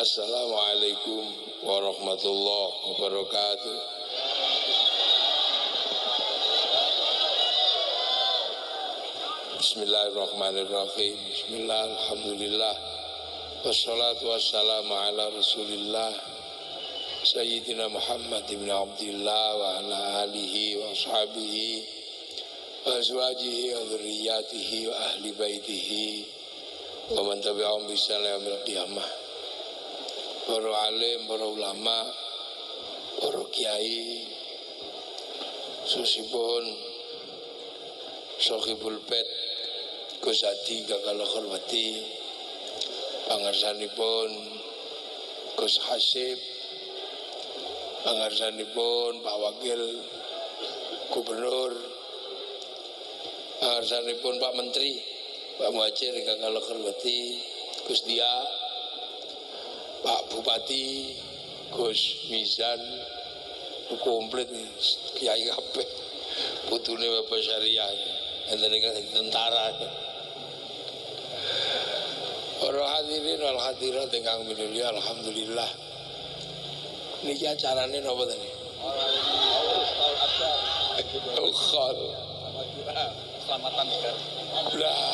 Assalamualaikum warahmatullahi wabarakatuh. Bismillahirrahmanirrahim. Bismillah, alhamdulillah. Wassalatu wassalamu ala rasulillah Sayyidina Muhammad ibn Abdillah wa ala alihi wa ashabihi wa azwajihi wa dhurriyyatihi wa ahli baitihi wa man tabi'ahum bi ihsan ila yaumil qiyamah. Para alim, para ulama, para kiai, susipun Sohibul Bait Gus Adi kakalo hormati, pangarsanipun Gus Hasib, pangarsanipun Pak Wakil Gubernur, pangarsanipun Pak Menteri, Pak Muhajir kakalo hormati, Gus Dia, Pak Bupati, Gus Mizan, komplit nih, kiai kabeh, putune Bapak Syariah, enten ingkang tentara. Para hadirin wal hadirat ingkang minulya, alhamdulillah. Niki acarane napa tadi? Khol. Selamatan negara. Lah.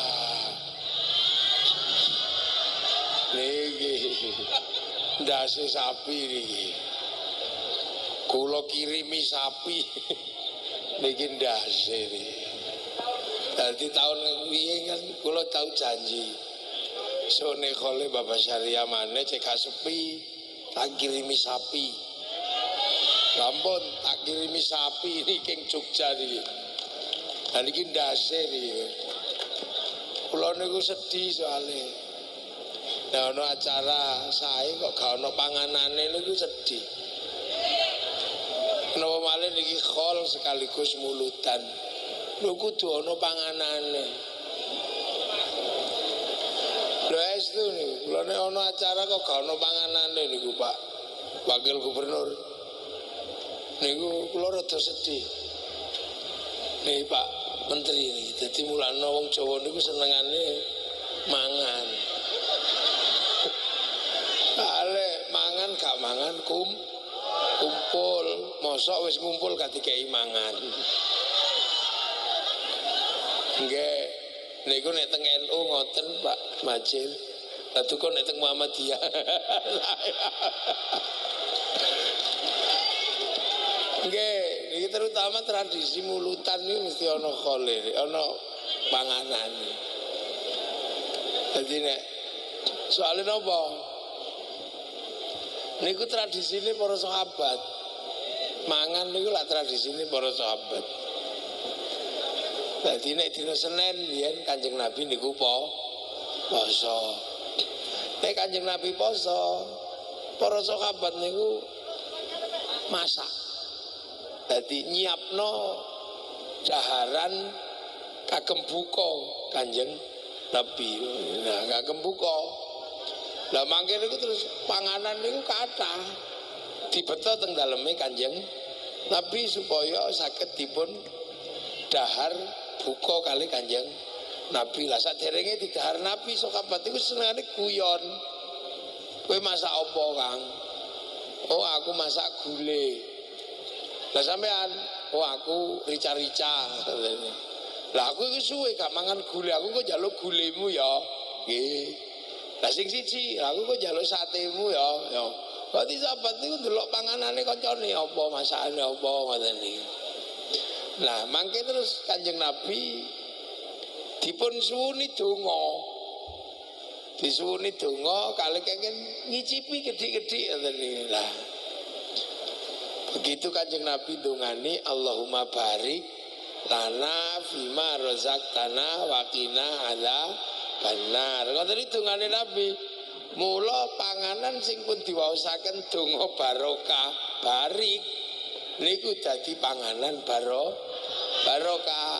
Niki ndase sapi niki. Kula kirimi sapi. Niki ndase niki. Dadi tahun wingi kan kula tau janji. Sone khole Bapak Syariah maneh cek sepi tak kirimi sapi. Lampun tak kirimi sapi niki king Jogja niki. Lah niki ndase niki. Kula niku sedih soalnya. Nah, ono acara sae kok gak ono panganane niku sedih. Kenapa malih niki khol sekaligus mulutan. Lho kudu ono panganane. Lho estu niku, lho nek ono acara kok gak ono panganane niku Pak Wakil Gubernur. Niku kula rada sedih. Nih Pak Menteri niki, dadi mulane wong Jawa niku senengane mangan. Ale mangan gak mangan kumpul, mosok wis ngumpul gak dikei mangan. Nggih, niku nek teng NU ngoten Pak Majil. Lah kok nek teng Muhammadiyah. Nggih, iki terutama tradisi mulutan iki mesti ana khole, ana panganane. Dadi nek soalé napa? Niku tradisine para sahabat. Mangan niku lak tradisine para sahabat. Dadi nek dina Senin biyen Kanjeng Nabi niku poso. Nek Kanjeng Nabi poso, para sahabat niku masak. Dadi nyiapno daharan kagem buka Kanjeng Nabi. Nah, kagem buka. Lah mangke niku terus panganan niku kathah dibeto teng daleme Kanjeng Nabi supaya saged dipun dahar buka kali Kanjeng Nabi. Lah saderenge didahar Nabi sahabat iku senengane guyon. Kowe masak apa, Kang? Oh, aku masak gule. Lah sampean, oh aku rica-rica. Lah aku iki suwe gak mangan gule, aku kok njaluk gulemu ya. Nggih. Lah sing siji, aku kok njaluk satemu ya. Berarti sahabat niku ndelok panganane kancane apa, masakane apa ngoten niku. Nah, mangke terus Kanjeng Nabi dipun suwuni donga. Disuwuni donga kalih kenging ngicipi gedhi-gedhi ngoten niku. Lah begitu Kanjeng Nabi dongani Allahumma barik lana fima razaqtana wa qina adzabannar. Ngoten iki dongane Nabi. Mula panganan sing pun diwaosaken donga barokah barik niku dadi panganan barokah.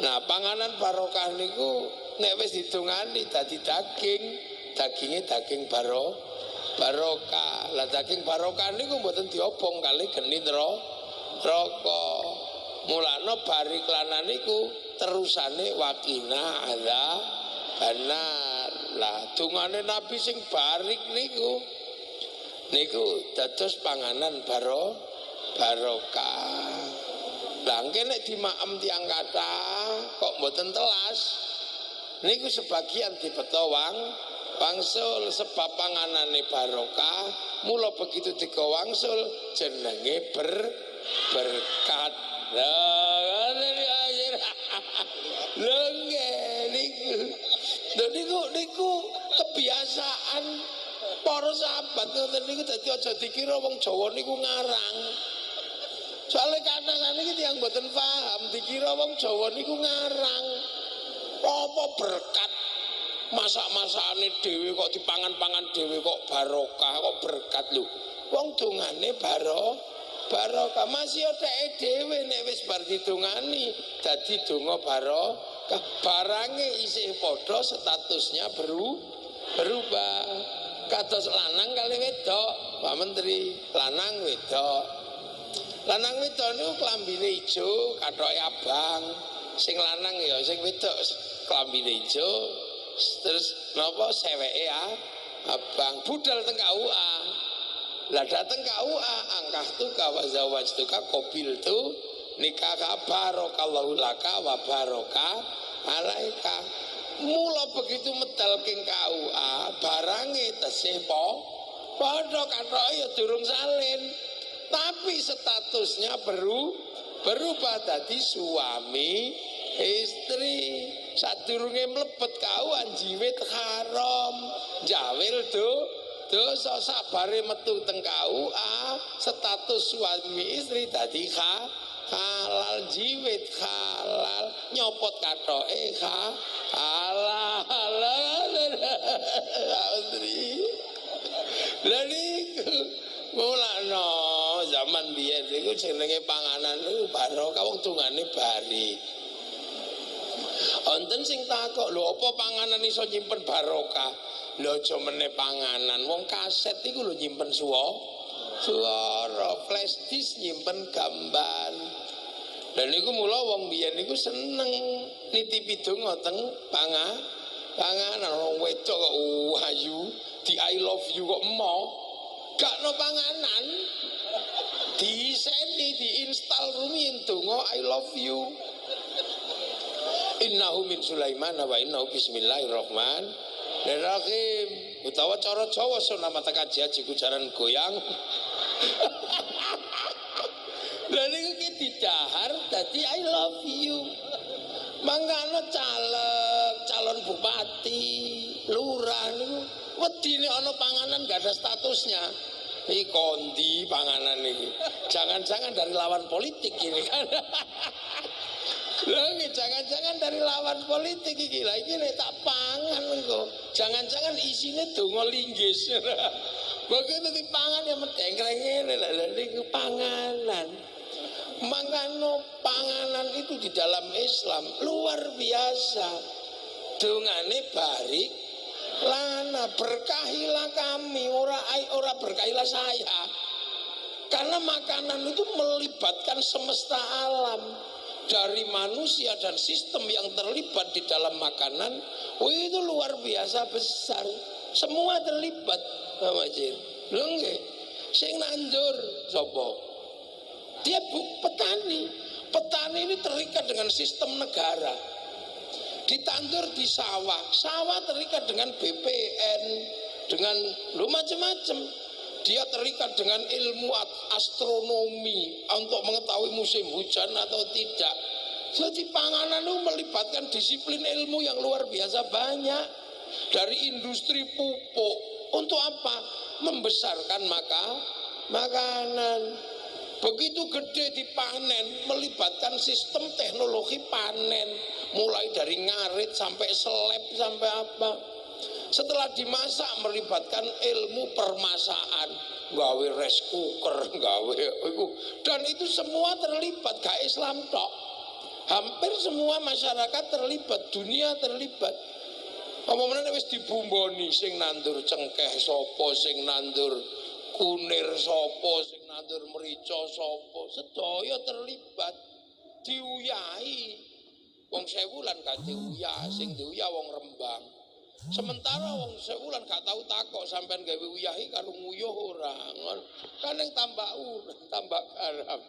Nah, panganan barokah niku nek wis didongani dadi daginge daging barokah. Lah daging barokah niku mboten diobong kali geni neraka. Mulane barik lana niku terusane wakina adzabannar. Lah dungane Nabi sing barik niku dados panganan barokah. Lah engke nek dimaem tiyang kathah kok mboten telas niku sebagian dipeta wangsul sebab panganane barokah, mula begitu diga wangsul jenenge berkat. Lah niku kebiasaan para sahabat ngoten niku dadi aja dikira wong Jawa niku ngarang. Soale kadang-kadang iki tiyang mboten paham dikira wong Jawa niku ngarang. Apa berkat masak-masakane dhewe kok dipangan-pangan dhewe kok barokah kok berkat lho. Wong dongane barokah masih oteke dhewe nek wis bar didongani dadi donga barokah. Barange isih padha statusnya berubah. Kados lanang kali wedok, Pak Menteri, lanang wedok. Lanang wedok niku klambine ijo, kathoke abang. Sing lanang ya sing wedok klambine ijo, terus napa seweke abang. Budal teng KUA. Lah dateng KUA angkah tu wa zawajtuka qabil tu nikah barakallahu laka wa baraka alaika. Mula begitu medal king KUA barange tesih padha kathoke ya durung salin, tapi statusnya berubah dadi suami istri. Sadurunge mlebet KUA jiwit haram, jawil dosa. Sabare metu teng KUA status suami istri dadi halal, jiwit halal, nyopot kathoke halal. Lha niku mulane zaman biyen niku jenenge panganan niku barokah, wong tungane bari. Wonten sing takok, lho apa panganan iso nyimpen barokah? Lho aja meneh panganan, wong kaset iku lho nyimpen suara, flash disk nyimpen gambar. Dan niku mula wong biyen niku seneng nitipi donga teng panganan. Wong wedok kok ayu di I love you kok gak no panganan, diseni diinstal rumiyin donga I love you. Innahu min Sulaiman wa innahu bismillahirrahmanirrahim. Utawa cara Jawa sunama tekaji haji kujaran goyang. Lha niku ki didahar dadi I love you. Mangkane calon bupati, lurah niku wedine ana panganan gak ada statusnya. Iki kondi panganan iki. Jangan-jangan dari lawan politik ini kan. Lho jangan-jangan dari lawan politik iki. Lah iki nek tak pangan engko. Jangan-jangan isine donga linggis. Begitu dipangan ya medengkreng ngene lha niku panganan. Mangkano panganan itu di dalam Islam luar biasa. Dongane barik lana, berkahilah kami, ora berkahilah saya. Karena makanan itu melibatkan semesta alam. Dari manusia dan sistem yang terlibat di dalam makanan, itu luar biasa besar. Semua terlibat, Pak Majid. Lho nggih, sing nandur sapa? Dia petani. Petani ini terikat dengan sistem negara. Ditandur di sawah. Sawah terikat dengan BPN, dengan macam-macam. Dia terikat dengan ilmu astronomi untuk mengetahui musim hujan atau tidak. Jadi panganan itu melibatkan disiplin ilmu yang luar biasa banyak. Dari industri pupuk. Untuk apa? Membesarkan makanan. Begitu gede dipanen, melibatkan sistem teknologi panen. Mulai dari ngarit sampai seleb sampai apa. Setelah dimasak melibatkan ilmu permasaan, gawe rice cooker, gawe itu, dan itu semua terlibat, gak Islam tok. Hampir semua masyarakat terlibat, dunia terlibat. Apa-apa wis dibumboni, sing nandur cengkeh sapa, sing nandur kunir sapa, sing nandur merica sapa, sedaya terlibat, diuyahi. Wong Sewulan kan diuyah, sing diuyah wong Rembang. Sementara wong sewulan gak tahu takok sampean gawe uyahi karo nguyuh ora. Kan yang tambah tambah garam.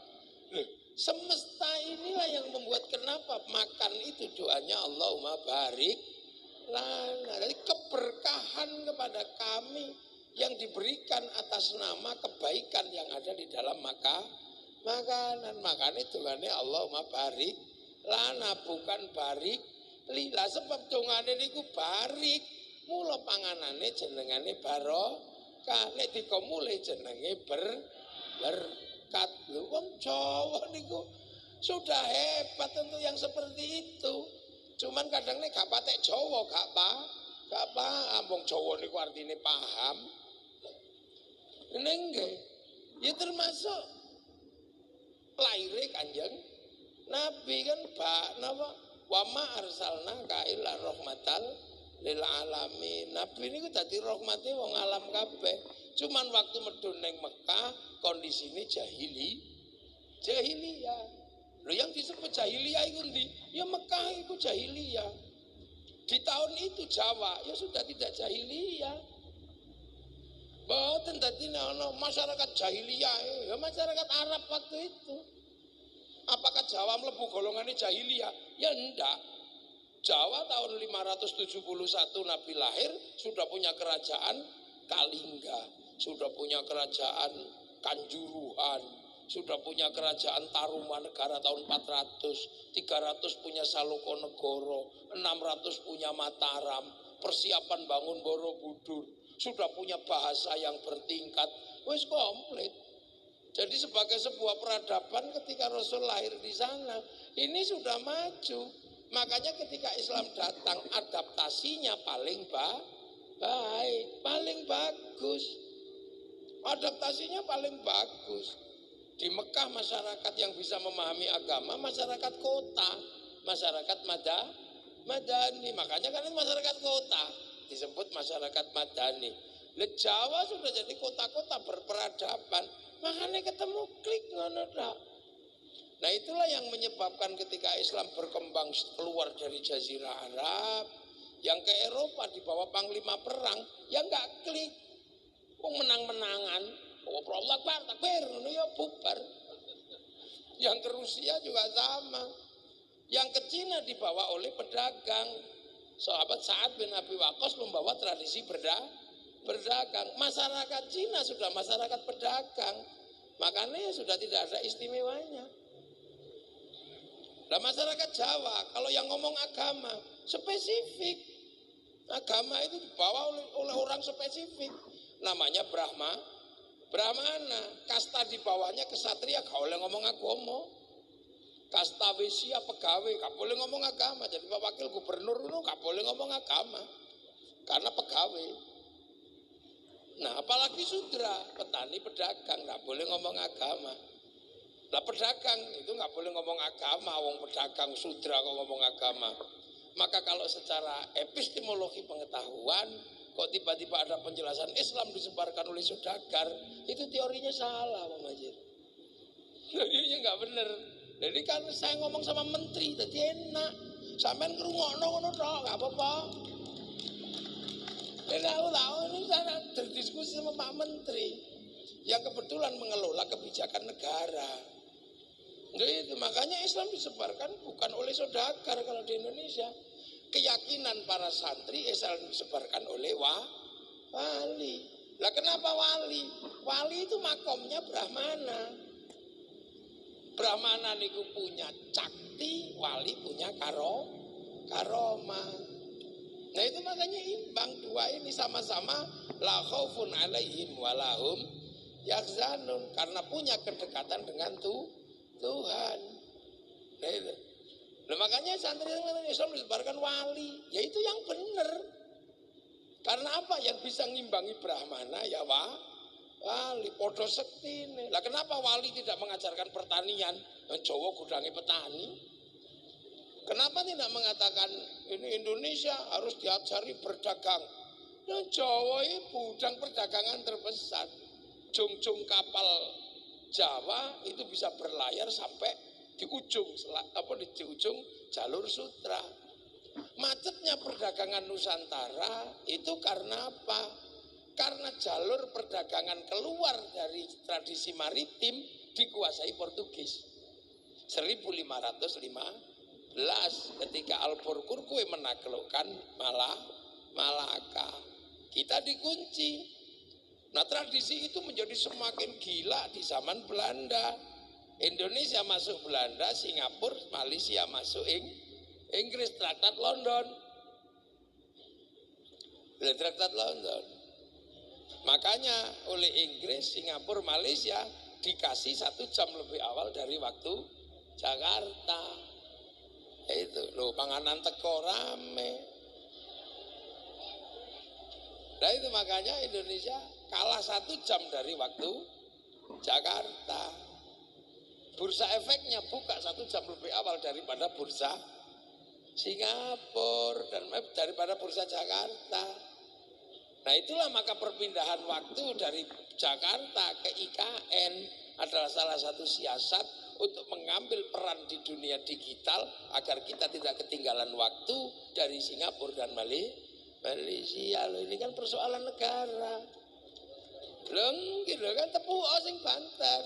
Semesta inilah yang membuat kenapa makan itu doanya Allahumma barik lana. Jadi keberkahan kepada kami yang diberikan atas nama kebaikan yang ada di dalam makanan. Makanya doanya Allahumma barik lana, bukan barik lila. Sebab dongane niku barik, mula panganane jenengane barokah, nek dikomule jenenge berkat. Lho wong Jawa niku sudah hebat untuk yang seperti itu. Cuman kadang nek gak patek Jawa gak paham. Wong Jawa niku artine paham. Nggih. Ya termasuk lahire Kanjeng Nabi kan napa wa ma arsalna ka illa rahmatal lil alamin. Nabi niku dadi rahmate wong alam kabeh. Cuman waktu medun ning Mekah kondisine jahiliyah. Lho yang disebut jahiliyah itu ndi? Ya Mekah itu jahiliyah. Di tahun itu Jawa ya sudah tidak jahiliyah. Mboten dadi ana masyarakat jahiliyah, ya masyarakat Arab waktu itu. Apakah Jawa mlebu golongannya jahiliyah? Ya enggak. Jawa tahun 571 Nabi lahir sudah punya kerajaan Kalingga, sudah punya kerajaan Kanjuruhan, sudah punya kerajaan Tarumanegara tahun 400, 300 punya Salokonegoro, 600 punya Mataram, persiapan bangun Borobudur, sudah punya bahasa yang bertingkat, wis komplit. Jadi sebagai sebuah peradaban ketika Rasul lahir di sana, ini sudah maju. Makanya ketika Islam datang adaptasinya paling baik, paling bagus. Adaptasinya paling bagus. Di Mekah masyarakat yang bisa memahami agama masyarakat kota, masyarakat madani. Makanya kan ini masyarakat kota disebut masyarakat madani. Jawa sudah jadi kota-kota berperadaban. Makanya ketemu klik ngono tok. Nah itulah yang menyebabkan ketika Islam berkembang keluar dari Jazirah Arab, yang ke Eropa di bawah panglima perang, yang nggak klik, menang-menangan, Allah Akbar, takbir, ya bubar. Yang ke Rusia juga sama, yang ke Cina dibawa oleh pedagang. Sahabat Sa'ad bin Abi Waqqas membawa tradisi berdagang. Masyarakat Cina sudah masyarakat pedagang, makanya sudah tidak ada istimewanya. Nah masyarakat Jawa kalau yang ngomong agama spesifik, agama itu dibawa oleh orang spesifik, namanya Brahmana. Kasta di bawahnya kesatria gak boleh ngomong agama, kasta Wisya pegawai gak boleh ngomong agama. Jadi Pak Wakil Gubernur itu gak boleh ngomong agama karena pegawai. Nah apalagi sudra, petani, pedagang gak boleh ngomong agama. Lah pedagang itu nggak boleh ngomong agama, wong pedagang sudra kok ngomong agama. Maka kalau secara epistemologi pengetahuan, kok tiba-tiba ada penjelasan Islam disebarkan oleh saudagar, itu teorinya salah, Pak Majid. Teorinya nggak bener. Jadi kan saya ngomong sama menteri, jadi enak. Sampean ngrungokno ngono tok, nggak apa-apa. Dan aku tahu ini saya berdiskusi sama Pak Menteri yang kebetulan mengelola kebijakan negara. Itu makanya Islam disebarkan bukan oleh saudagar kalau di Indonesia. Keyakinan para santri Islam disebarkan oleh wali. Lah kenapa wali? Wali itu makomnya Brahmana. Brahmana niku punya cakti, wali punya karoma. Nah itu makanya imbang dua ini sama-sama la khaufun alaihim walahum yahzanun, karena punya kedekatan dengan Tuhan. Nah itu. Nah makanya santri Islam disebarkan wali, yaitu yang benar. Karena apa? Yang bisa ngimbangi Brahmana ya wali, podo sekti. Lah kenapa wali tidak mengajarkan pertanian? Jawa gudangi petani. Kenapa tidak mengatakan ini Indonesia harus diajari berdagang? Nah, Jawa ini gudang perdagangan terbesar. Jung-jung kapal Jawa itu bisa berlayar sampai di ujung jalur sutra. Macetnya perdagangan Nusantara itu karena apa? Karena jalur perdagangan keluar dari tradisi maritim dikuasai Portugis. 1515 ketika Albuquerque menaklukkan Malaka, kita dikunci. Nah, tradisi itu menjadi semakin gila di zaman Belanda. Indonesia masuk Belanda, Singapura, Malaysia masuk Inggris, Traktat London. Traktat London. Makanya oleh Inggris, Singapura, Malaysia dikasih 1 jam lebih awal dari waktu Jakarta. Itu loh, panganan teko rame. Nah itu makanya Indonesia kalah 1 jam dari waktu Jakarta. Bursa efeknya buka 1 jam lebih awal daripada bursa Singapura dan daripada bursa Jakarta. Nah itulah maka perpindahan waktu dari Jakarta ke IKN adalah salah satu siasat untuk mengambil peran di dunia digital agar kita tidak ketinggalan waktu dari Singapura dan Malaysia. Loh, ini kan persoalan negara. Belum gitu kan tepuk sing banten.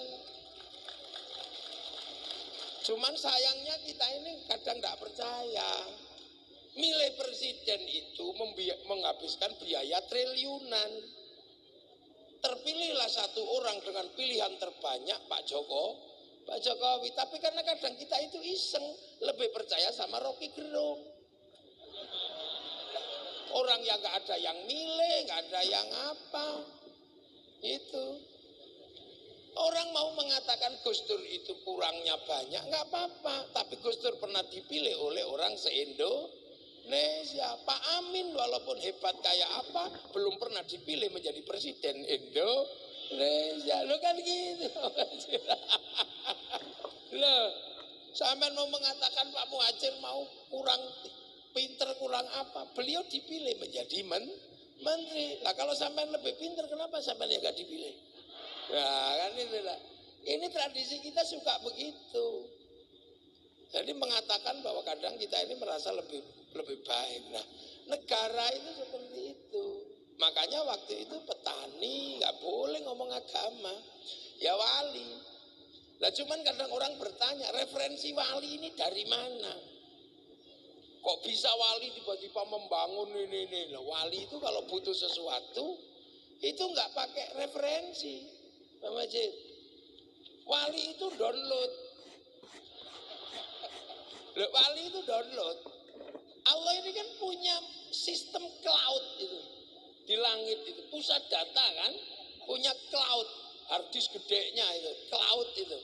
Cuman sayangnya kita ini kadang tidak percaya. Milih presiden itu menghabiskan biaya triliunan. Terpilihlah satu orang dengan pilihan terbanyak Pak Jokowi. Tapi karena kadang kita itu iseng, lebih percaya sama Rocky Gerung. Orang yang gak ada yang milih, gak ada yang apa. Itu. Orang mau mengatakan Gus Dur itu kurangnya banyak, gak apa-apa. Tapi Gus Dur pernah dipilih oleh orang se-Indonesia. Pak Amin walaupun hebat kayak apa, belum pernah dipilih menjadi presiden Indonesia. Lo kan gitu. Loh, sampean mau mengatakan Pak Muhadjir mau kurang pinter, kurang apa? Beliau dipilih menjadi menteri. Lah kalau sampean lebih pinter, kenapa sampean yang gak dipilih? Nah kan itulah. Ini tradisi kita suka begitu. Jadi mengatakan bahwa kadang kita ini merasa lebih baik. Nah, negara itu seperti itu. Makanya waktu itu petani nggak boleh ngomong agama, ya wali. Lah cuman kadang orang bertanya, referensi wali ini dari mana? Kok bisa wali tiba-tiba membangun ini? Lah wali itu kalau butuh sesuatu itu nggak pakai referensi, Pak Majid. Wali itu download. Wali itu download. Allah ini kan punya sistem cloud itu di langit itu, pusat data kan, punya cloud, harddisk gedenya itu, cloud itu.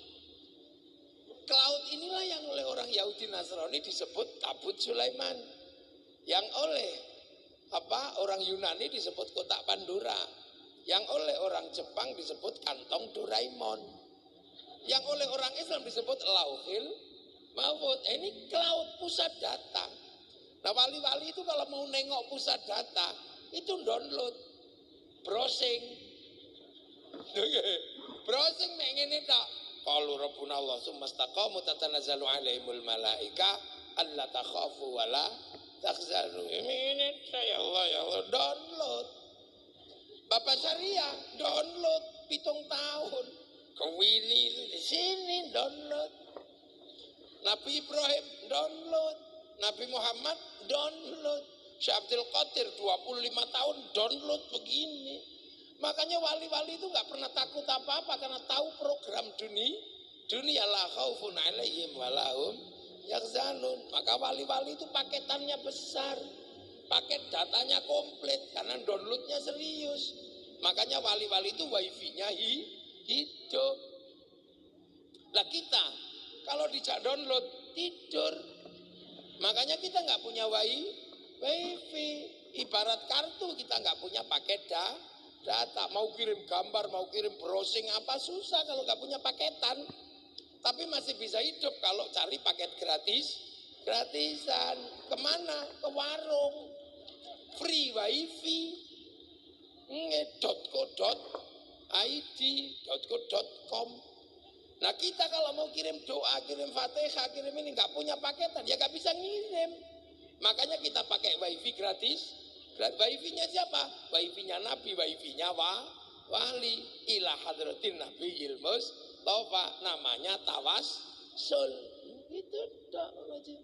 Cloud inilah yang oleh orang Yahudi Nasrani disebut tabut Sulaiman, yang oleh orang Yunani disebut kotak Pandora, yang oleh orang Jepang disebut kantong Doraemon, yang oleh orang Islam disebut Lauhil Mahfud. Ini cloud, pusat data. Nah wali-wali itu kalau mau nengok pusat data itu download, browsing. Browsing nek ngene tok. Qalu rabbuna Allah tsumma istaqamu tatanazzalu alaihimul malaika alla takhafu wala tahzanu. Ini ya Allah download. Bapak Syariah download 7 tahun. Kewili di sini download. Nabi Ibrahim download, Nabi Muhammad download, Syekh Abdul Qadir 25 tahun download begini. Makanya wali-wali itu nggak pernah takut apa-apa karena tahu program dunia la khaufun alaihim walahum yahzanun. Maka wali-wali itu paketannya besar, paket datanya komplit karena downloadnya serius. Makanya wali-wali itu wifi-nya hidup. Lah kita kalau dijak download tidur. Makanya kita nggak punya wifi. Ibarat kartu kita nggak punya paket data. Mau kirim gambar, mau kirim browsing apa susah kalau nggak punya paketan. Tapi masih bisa hidup kalau cari paket gratisan. Kemana? Ke warung. Free wifi. .co.id, .co.com. Nah kita kalau mau kirim doa, kirim fatihah, kirim ini nggak punya paketan, ya nggak bisa ngirim. Makanya kita pakai wifi gratis. Wifi-nya siapa? Wifi-nya Nabi, wifi-nya wali. Ila hadratin Nabi ilmus tofa, namanya tawassul. Itu dok aja.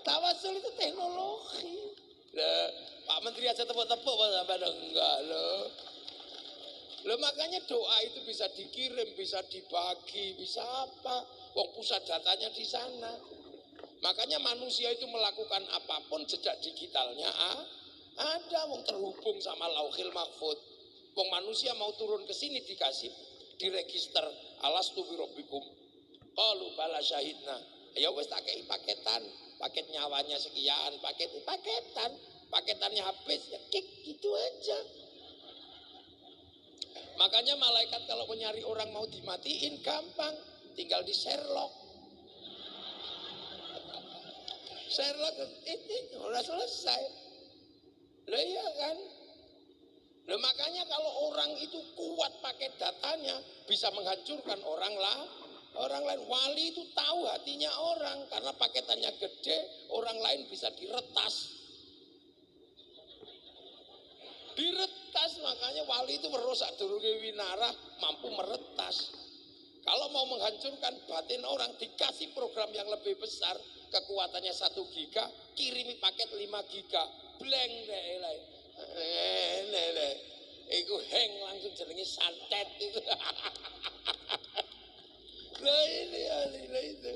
Tawassul itu teknologi. Lah, Pak Menteri aja tepuk-tepuk sampai enggak loh. Loh makanya doa itu bisa dikirim, bisa dibagi, bisa apa? Wong pusat datanya di sana. Makanya manusia itu melakukan apapun jejak digitalnya ada, wong terhubung sama Lauhil Mahfud. Wong manusia mau turun ke sini dikasih diregister alastu birabbikum. Qalu bala syahidna. Ya wis tak kei paketan, paket nyawanya sekian, paketannya habis ya kik gitu aja. Makanya malaikat kalau mencari orang mau dimatiin gampang, tinggal di Sherlock. Sherlock ini udah selesai. Loh iya kan? Loh makanya kalau orang itu kuat pakai datanya bisa menghancurkan orang lain. Wali itu tahu hatinya orang karena paketannya gede, orang lain bisa diretas. Makanya wali itu merusak durunge winarah, mampu meretas. Kalau mau menghancurkan batin orang dikasih program yang lebih besar, kekuatannya 1 giga, kirimi paket 5 giga, blank deh lah. Iku hang langsung jenenge santet itu. Lah itu.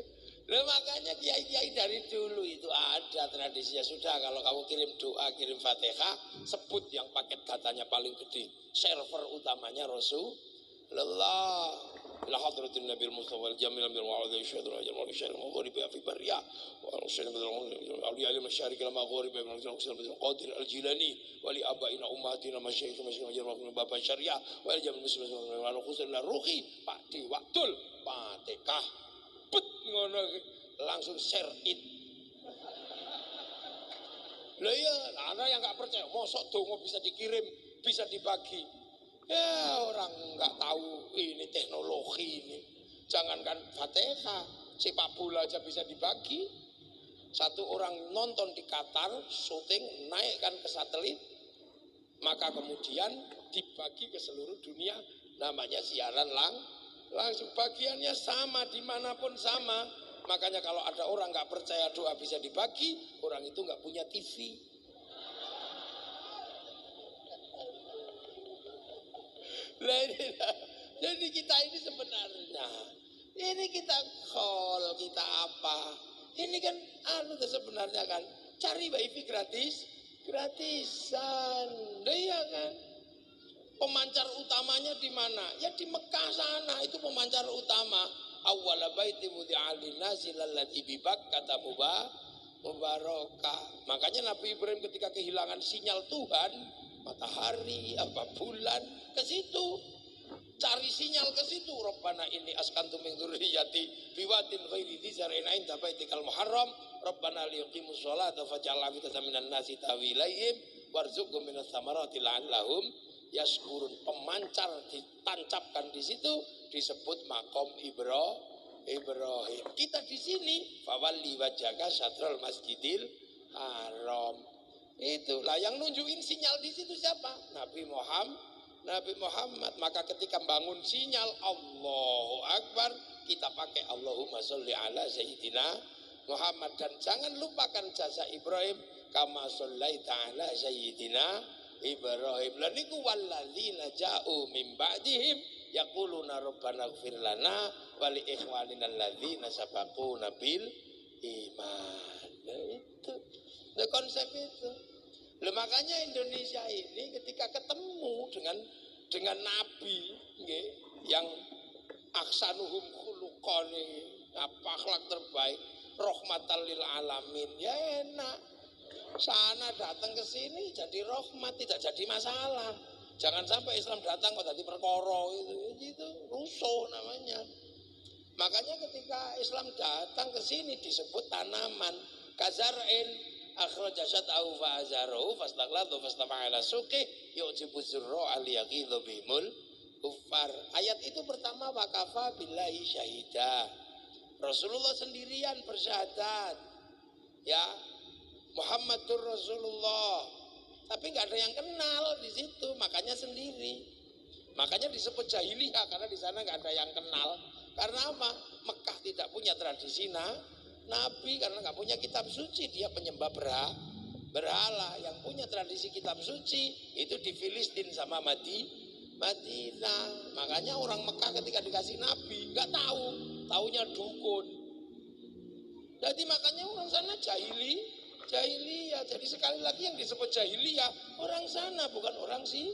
Lah makanya kiai-kiai dari dulu itu ada tradisinya, sudah kalau kamu kirim doa, kirim Fatihah, sebut yang paket datanya paling gede. Server utamanya Rasulullah. Ila hadratin Nabil Mustafa al-Jamil bil wa'udhi syahadu rajal wa bisyari al-maghrib fi barriya wa al-syahadu bil awliya al-masyarik al-maghrib wa al-syahadu bil qadir al-jilani wa li abaina ummatina masyayikh masyayikh bapak syariah wa al-jamal muslim wa al-khusul ruhi Pak di waktul Fatihah bet ngono langsung share it. Lah iya, ada yang nggak percaya, mosok dongo bisa dikirim, bisa dibagi. Ya orang nggak tahu ini teknologi ini. Jangankan Fatihah, sepak bola aja bisa dibagi. Satu orang nonton di Qatar, syuting naikkan ke satelit, maka kemudian dibagi ke seluruh dunia, namanya siaran langsung. Bagiannya sama dimanapun sama. Makanya kalau ada orang nggak percaya doa bisa dibagi, orang itu nggak punya TV. Jadi kita ini sebenarnya, ini kita call, kita apa? Ini kan sebenarnya kan cari wifi gratisan, iya kan? Pemancar utamanya di mana? Ya di Mekah sana, itu pemancar utama. Awwala baiti wudi'a lin-nasi lalladzi bi Bakkah mubarakah. Makanya Nabi Ibrahim ketika kehilangan sinyal Tuhan, matahari, bulan, ke situ. Cari sinyal ke situ. Rabbana inni askantu min dzurriyyati biwadin ghairi dzi zar'in 'inda baitikal muharram. Rabbana liyuqimus sholata faj'al afidatan minan nasi tahwi ilaihim warzuqhum minas thamarati la'allahum yashkurun. Pemancar ditancapkan di situ disebut makom Ibrahim. Kita di sini fawalli wajhaka syatrul masjidil haram. Itulah yang nunjukin sinyal di situ siapa? Nabi Muhammad. Maka ketika bangun sinyal Allahu Akbar, kita pakai Allahumma sholli ala sayyidina Muhammad. Dan jangan lupakan jasa Ibrahim, kama shollaita ala sayyidina Ibrahim. Lan niku walladzina ja'u min ba'dihim yaquluna rabbana ighfir lana wa li ikhwanina alladzina sabaquna bil iman. Itu konsep itu. Makanya Indonesia ini ketika ketemu dengan Nabi yang aksanuhum khuluqani, akhlak terbaik, rahmatan lil alamin, ya enak. Sana datang ke sini jadi rahmat, tidak jadi masalah. Jangan sampai Islam datang kok jadi perkara itu rusuh namanya. Makanya ketika Islam datang ke sini disebut tanaman kazar'in akhraja syat'ahu fa'azarahu fastaghladu fastama'ala suqih yu'jibu zurra al-yaghidhu bihimul kuffar. Ayat itu pertama wakafa billahi syahida. Rasulullah sendirian bersyahadat. Ya, Muhammadur Rasulullah. Tapi nggak ada yang kenal di situ, makanya sendiri. Makanya disebut jahiliyah karena di sana nggak ada yang kenal. Karena apa? Mekah tidak punya tradisi Nabi karena nggak punya kitab suci, dia penyembah berhala. Yang punya tradisi kitab suci itu di Filistin sama Madinah. Makanya orang Mekah ketika dikasih Nabi nggak tahu, taunya dukun. Jadi makanya orang sana jahiliyah. Jadi sekali lagi yang disebut jahiliyah orang sana bukan orang sini.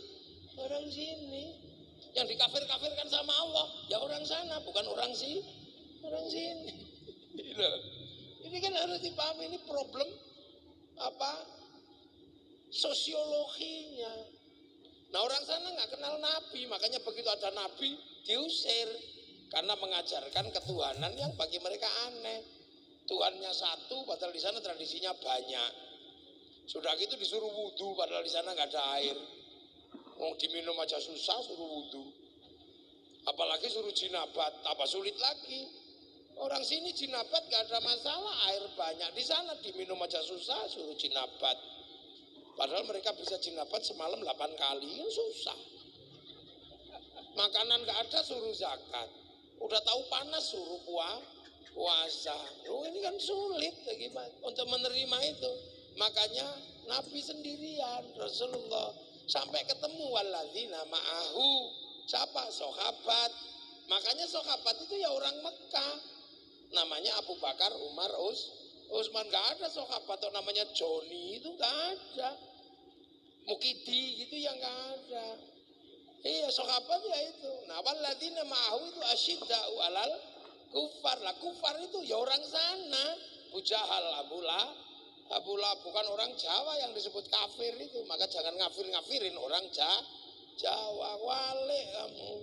Yang dikafir-kafirkan sama Allah ya orang sana bukan orang sini. Ini kan harus dipahami, ini problem apa sosiologinya. Nah orang sana nggak kenal Nabi, makanya begitu ada Nabi diusir karena mengajarkan ketuhanan yang bagi mereka aneh. Tuhannya satu, padahal di sana tradisinya banyak. Sudah gitu disuruh wudhu, padahal di sana nggak ada air. Mau diminum aja susah, suruh wudhu. Apalagi suruh jinabat, apa sulit lagi. Orang sini jinabat nggak ada masalah, air banyak. Di sana diminum aja susah, suruh jinabat. Padahal mereka bisa jinabat semalam 8 kali, kan susah. Makanan nggak ada, suruh zakat. Udah tahu panas, suruh puasa. Ini kan sulit bagaimana untuk menerima itu. Makanya Nabi sendirian, Rasulullah sampai ketemu walladzina ma'ahu. Siapa? Sahabat. Makanya sahabat itu ya orang Mekah. Namanya Abu Bakar, Umar, Utsman. Gak ada sahabat atau namanya Joni, itu gak ada. Mukidi gitu ya gak ada. Iya sahabat ya itu. Nah walladzina ma'ahu itu asyidda'u alal kufar. Lah kufar itu ya orang sana. Abu Jahal, Abu Lahab bukan orang Jawa yang disebut kafir itu. Maka jangan ngafirin orang Jawa. Wale kamu.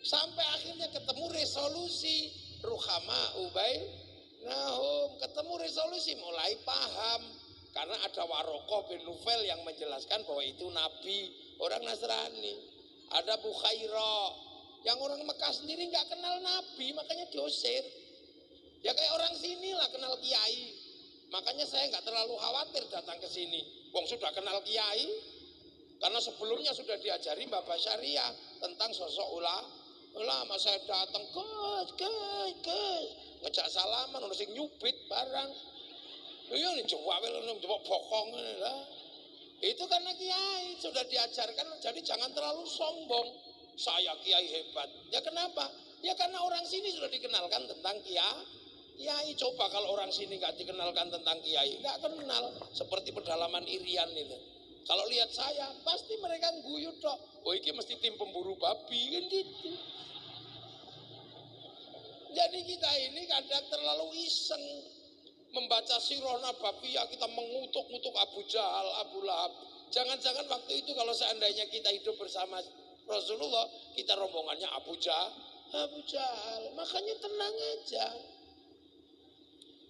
Sampai akhirnya ketemu resolusi ruhama ubainahum, ketemu resolusi, mulai paham karena ada Warokoh bin Nufel yang menjelaskan bahwa itu nabi orang Nasrani. Ada Bukhaira yang orang Mekah sendiri nggak kenal nabi, makanya diusir. Ya kayak orang sini lah kenal kiai, makanya saya nggak terlalu khawatir datang ke sini. Wong sudah kenal kiai, karena sebelumnya sudah diajari Mbak Basyaria tentang sosok ulama. Saya datang ngejak salaman, orang sing nyubit barang. Iya nih coba bokong lah. Itu karena kiai sudah diajarkan, jadi jangan terlalu sombong. Saya kiai hebat. Ya kenapa? Ya karena orang sini sudah dikenalkan tentang kiai. Coba kalau orang sini nggak dikenalkan tentang kiai, nggak kenal. Seperti pedalaman Irian itu. Kalau lihat saya, pasti mereka guyu dok. Oh ini mesti tim pemburu babi kan gitu. Jadi kita ini kadang terlalu iseng membaca sirah nabawiyah, kita mengutuk-utuk Abu Jahal, Abu Lahab. Jangan-jangan waktu itu kalau seandainya kita hidup bersama Rasulullah, kita rombongannya Abu Jahal. Makanya tenang aja.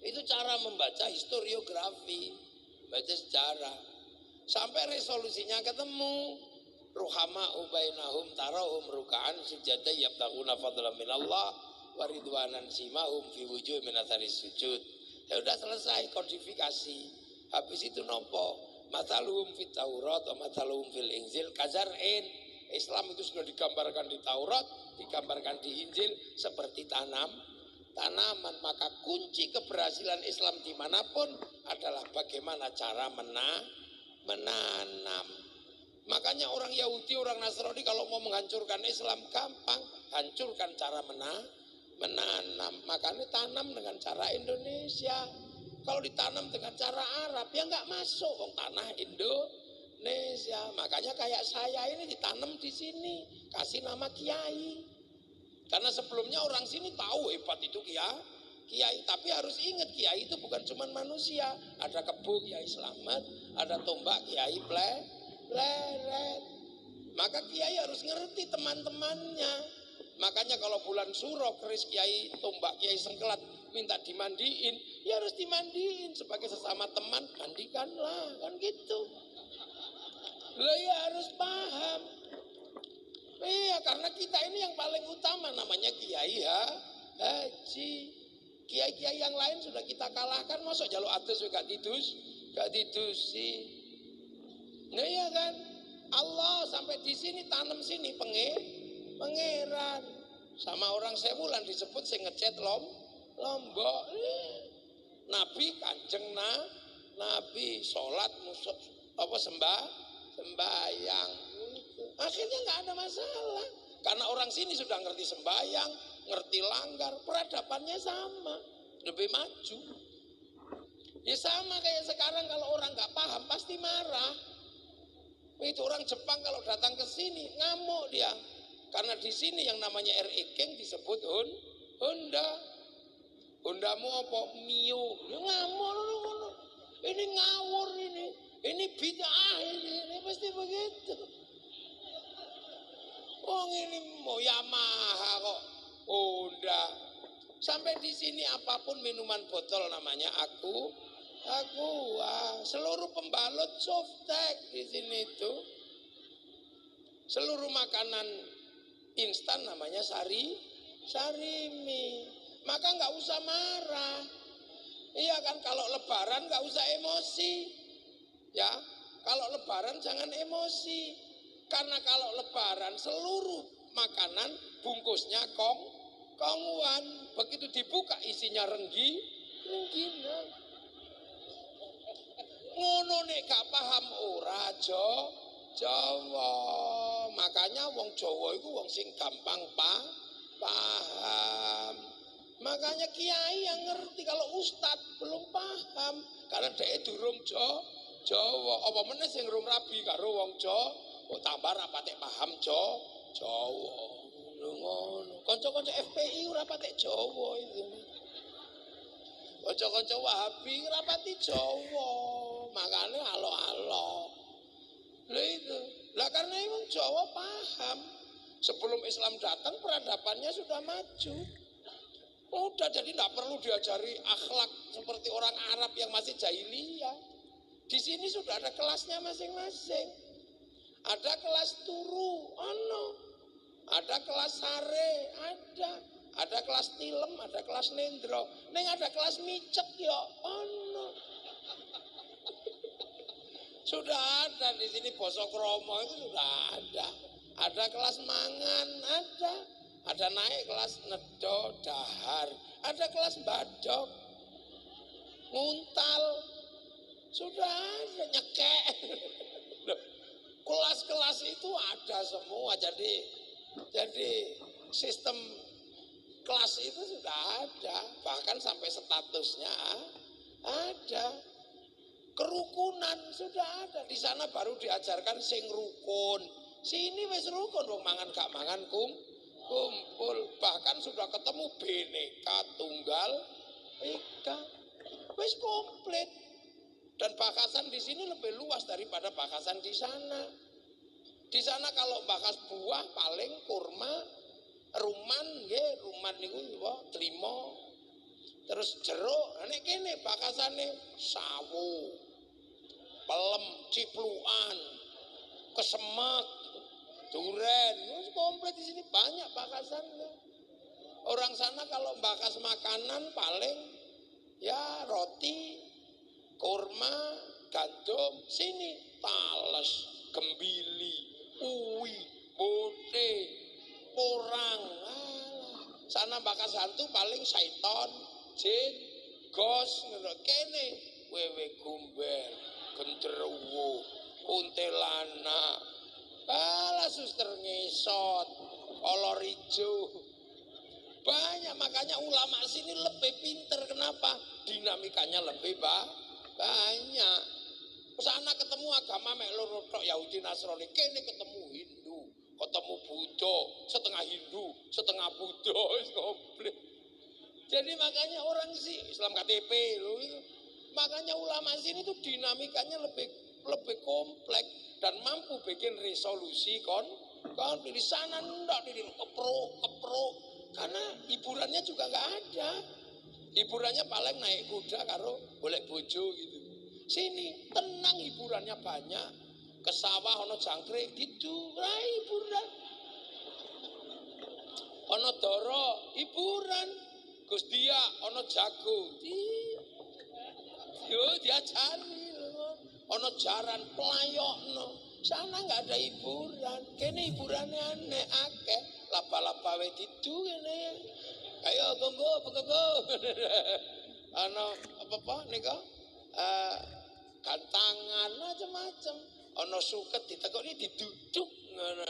Itu cara membaca historiografi, baca sejarah. Sampai resolusinya ketemu. Ruhama ubainahum tarahum ruka'an sujada yabtaguna fadlan minallah waridwanan simahum fi wujuh min atharis sujud. Ya udah selesai kodifikasi. Habis itu nompo mataluhum fit Taurat atau mataluhum fil Injil kazar'in. Islam itu sudah digambarkan di Taurat, digambarkan di Injil seperti tanaman. Maka kunci keberhasilan Islam dimanapun adalah bagaimana cara menanam. Makanya orang Yahudi, orang Nasrani kalau mau menghancurkan Islam gampang, hancurkan cara menanam. Makanya tanam dengan cara Indonesia. Kalau ditanam dengan cara Arab ya nggak masuk wong tanah Indonesia. Makanya kayak saya ini ditanam di sini, kasih nama Kiai. Karena sebelumnya orang sini tahu hebat itu Kiai, tapi harus ingat Kiai itu bukan cuma manusia. Ada kebo Kiai Slamet, ada tombak Kiai Pleret. Maka Kiai harus ngerti teman-temannya. Makanya kalau bulan Suro keris Kiai tombak Kiai Sengkelat minta dimandiin, ya harus dimandiin sebagai sesama teman, mandikanlah kan gitu. Lah ya harus paham. Iya karena kita ini yang paling utama namanya Kiai Haji. Kiai-kiai yang lain sudah kita kalahkan, masuk jaluk atus gak didusi. Nah iya kan, Allah sampai di sini tanam sini pangeran. Sama orang Sewulan disebut sing ngecat Lombok. Nabi kanjeng Nabi sholat musab apa sembahyang. Akhirnya nggak ada masalah karena orang sini sudah ngerti sembahyang, ngerti langgar, peradabannya sama, lebih maju. Ya sama kayak sekarang kalau orang nggak paham pasti marah. Itu orang Jepang kalau datang ke sini ngamuk dia. Karena di sini yang namanya RE King disebut Honda. Hondamu apa? Mio. Ya ngamuk. Ini ngawur ini. Ini bid'ah ini pasti begitu. Oh ini mau Yamaha kok Honda. Sampai di sini apapun minuman botol namanya aku seluruh pembalut softtek di sini itu. Seluruh makanan instan namanya sarimi. Maka nggak usah marah. Iya kan, kalau lebaran nggak usah emosi. Ya, kalau lebaran jangan emosi. Karena kalau lebaran seluruh makanan bungkusnya kongguan. Begitu dibuka isinya rengginang. Ngono nek gak paham ora Jawa. Makanya wong Jawa itu wong sing gampang paham. Makanya kiai yang ngerti, kalau ustad belum paham karena dia durung Jawa. Apa meneh sing rung rabi karo wong Jawa, kok tambah rapate paham Jawa. Ngono. Kanca-kanca FPI ora patek Jawa itu. Kanca-kanca Wahabi rapati Jawa. Makanya alo-alo. Lah itu. Lah karena emang Jawa paham. Sebelum Islam datang peradabannya sudah maju. Udah, jadi tidak perlu diajari akhlak seperti orang Arab yang masih jahiliyah. Di sini sudah ada kelasnya masing-masing. Ada kelas turu, ada kelas sare, ada kelas tilem, ada kelas nendro, neng ada kelas micek ya, Sudah ada di sini bosok kromo itu sudah ada. Ada kelas mangan, ada naik kelas nedo, dahar, ada kelas badok, nguntal, sudah ada nyekek. Kelas-kelas itu ada semua, jadi sistem kelas itu sudah ada, bahkan sampai statusnya ada. Kerukunan sudah ada, di sana baru diajarkan sing rukun. Sini wis rukun, wong mangan gak mangan kumpul, bahkan sudah ketemu Bhinneka Tunggal Ika, wis komplit. Dan bahasan di sini lebih luas daripada bahasan di sana. Di sana kalau bahas buah paling kurma, ruman niku trimo. Terus jeruk, nek kene bahasane sawu, pelem, cipluan, kesemek, duren, komplit di sini banyak bahasannya. Orang sana kalau bahas makanan paling ya roti, kurma, gandum, sini tales, gembili, uwi, bote, porang. Sana bahas hantu paling syaiton, jin, gos, kene wewe gumbel, genderuwo, kuntilanak, suster ngesot, kolor hijau. Banyak, makanya ulama sini lebih pinter. Kenapa? Dinamikanya lebih banyak. Sana ketemu agama mek loro tok, Yahudi Nasrani, kene ketemu Hindu, ketemu Buddha, setengah Hindu, setengah Buddha, komplit. Jadi makanya orang sih Islam KTP loh itu. Makanya ulama sini tuh dinamikanya lebih kompleks dan mampu bikin resolusi di sana ndak di keprok karena hiburannya juga nggak ada. Hiburannya paling naik kuda karo golek bojo gitu. Sini tenang, hiburannya banyak. Ke sawah ono jangkrik gitu, hiburan. Ono doro hiburan. Gus dia ono jago. Yo diajari lho. Ono jaran pelayokno. Sana nggak ada hiburan. Kene hiburannya aneh akeh. Lapa-lapa we didu kene. Ayo gonggo. Ono apa nika? Gantangan macam-macam. Ono suket ditekoni diduduk ngono.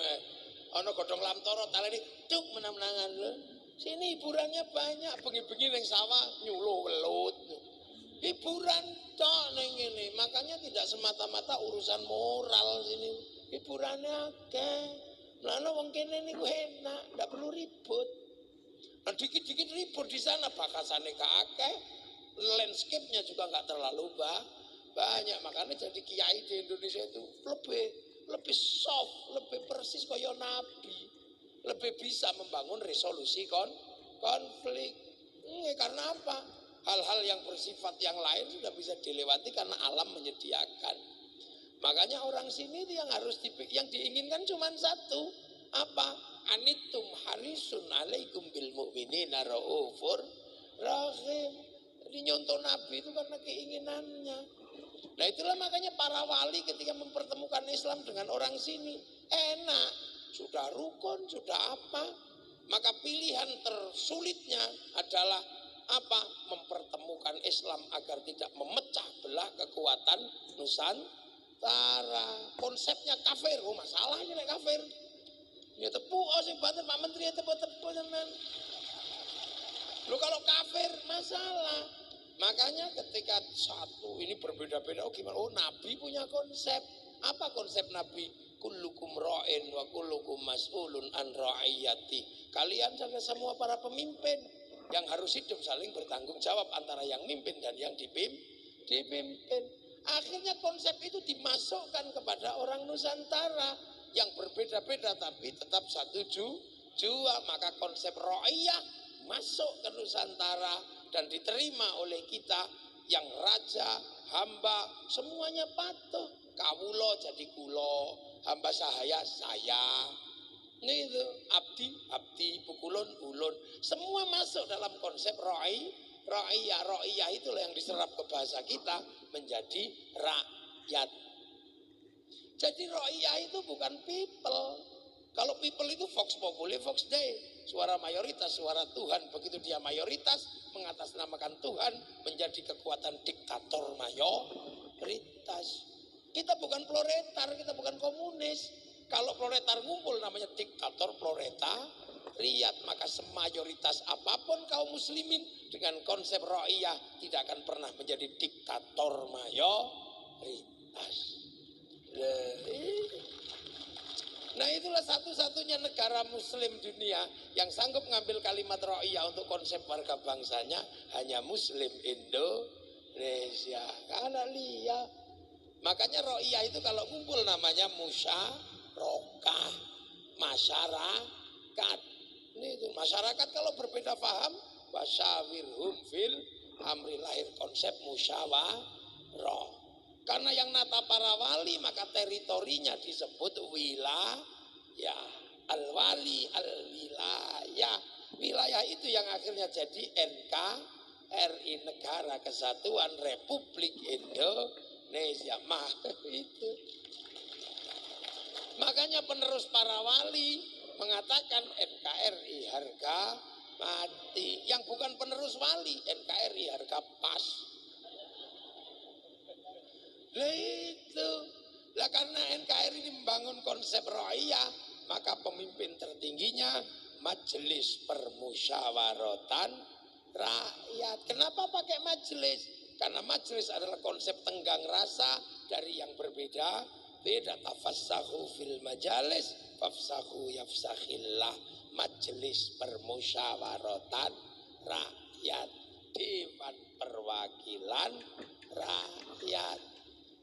Ono godhong lamtoro taleni duk menang-menangan lho. Sini hiburannya banyak, bengi-bengi ning sawah nyuluh welut. Hiburan tok ning ngene, makanya tidak semata-mata urusan moral sini. Hiburannya akeh. Lah wong kene niku enak, ndak perlu ribut. Nah, dikit-dikit ribut di sana bakasane akeh, landscape-nya juga nggak terlalu banyak. Makanya jadi kiai di Indonesia itu lebih soft, lebih persis kaya nabi. Lebih bisa membangun resolusi konflik. Karena apa? Hal-hal yang bersifat yang lain sudah bisa dilewati karena alam menyediakan. Makanya orang sini yang harus yang diinginkan cuma satu. Apa? Anitum harisun alaikum bil mu'minina raufur rahim. Jadi nyontoh Nabi itu karena keinginannya. Nah itulah makanya para wali ketika mempertemukan Islam dengan orang sini enak. Sudah rukun, sudah apa. Maka pilihan tersulitnya adalah apa? Mempertemukan Islam agar tidak memecah belah kekuatan Nusantara. Konsepnya kafir, masalahnya nek kafir. Ya tepuk sing banten Pak Menteri tepuk tenan. Lu kalau kafir masalah. Makanya ketika satu ini berbeda-beda, gimana? Nabi punya konsep. Apa konsep Nabi? Kullukum ra'in wa kullukum mas'ulun an ra'iyati. Kalian semua para pemimpin yang harus hidup saling bertanggung jawab antara yang mimpin dan yang dipimpin. Akhirnya konsep itu dimasukkan kepada orang Nusantara yang berbeda-beda tapi tetap satu jua. Maka konsep ra'iyah masuk ke Nusantara dan diterima oleh kita yang raja, hamba, semuanya patuh. Kawulo jadi kulo, hamba sahaya saya. Ini itu abdi, pukulun ulun. Semua masuk dalam konsep ra'iyah itulah yang diserap ke bahasa kita menjadi rakyat. Jadi ra'iyah itu bukan people. Kalau people itu vox populi, vox dei. Suara mayoritas, suara Tuhan. Begitu dia mayoritas, mengatasnamakan Tuhan, menjadi kekuatan diktator mayoritas. Kita bukan proletar, kita bukan komunis. Kalau proletar ngumpul namanya diktator proletariat. Maka semayoritas apapun kaum muslimin dengan konsep ra'iyah tidak akan pernah menjadi diktator mayoritas. Nah itulah satu-satunya negara muslim dunia yang sanggup mengambil kalimat ra'iyah untuk konsep warga bangsanya hanya muslim Indonesia. Karena lihat. Makanya ra'iyah itu kalau kumpul namanya musyarakah, masyarakat. Ini itu masyarakat kalau berbeda paham, wasyawirhum fil amri, lahir konsep musyawarah. Karena yang nata para wali maka teritorinya disebut wilayah. Al-wali al-wilayah. Wilayah itu yang akhirnya jadi NKRI, Negara Kesatuan Republik Indonesia. Itu. Makanya penerus para wali mengatakan NKRI harga mati. Yang bukan penerus wali, NKRI harga pas. Lah itu. Lah karena NKRI ini membangun konsep ra'iyah, maka pemimpin tertingginya Majelis Permusyawaratan Rakyat. Kenapa pakai majelis? Karena majelis adalah konsep tenggang rasa dari yang berbeda. Beda tafassahu fil majalis fafsahu yafsakhillah. Majelis Permusyawaratan Rakyat, Dewan Perwakilan Rakyat.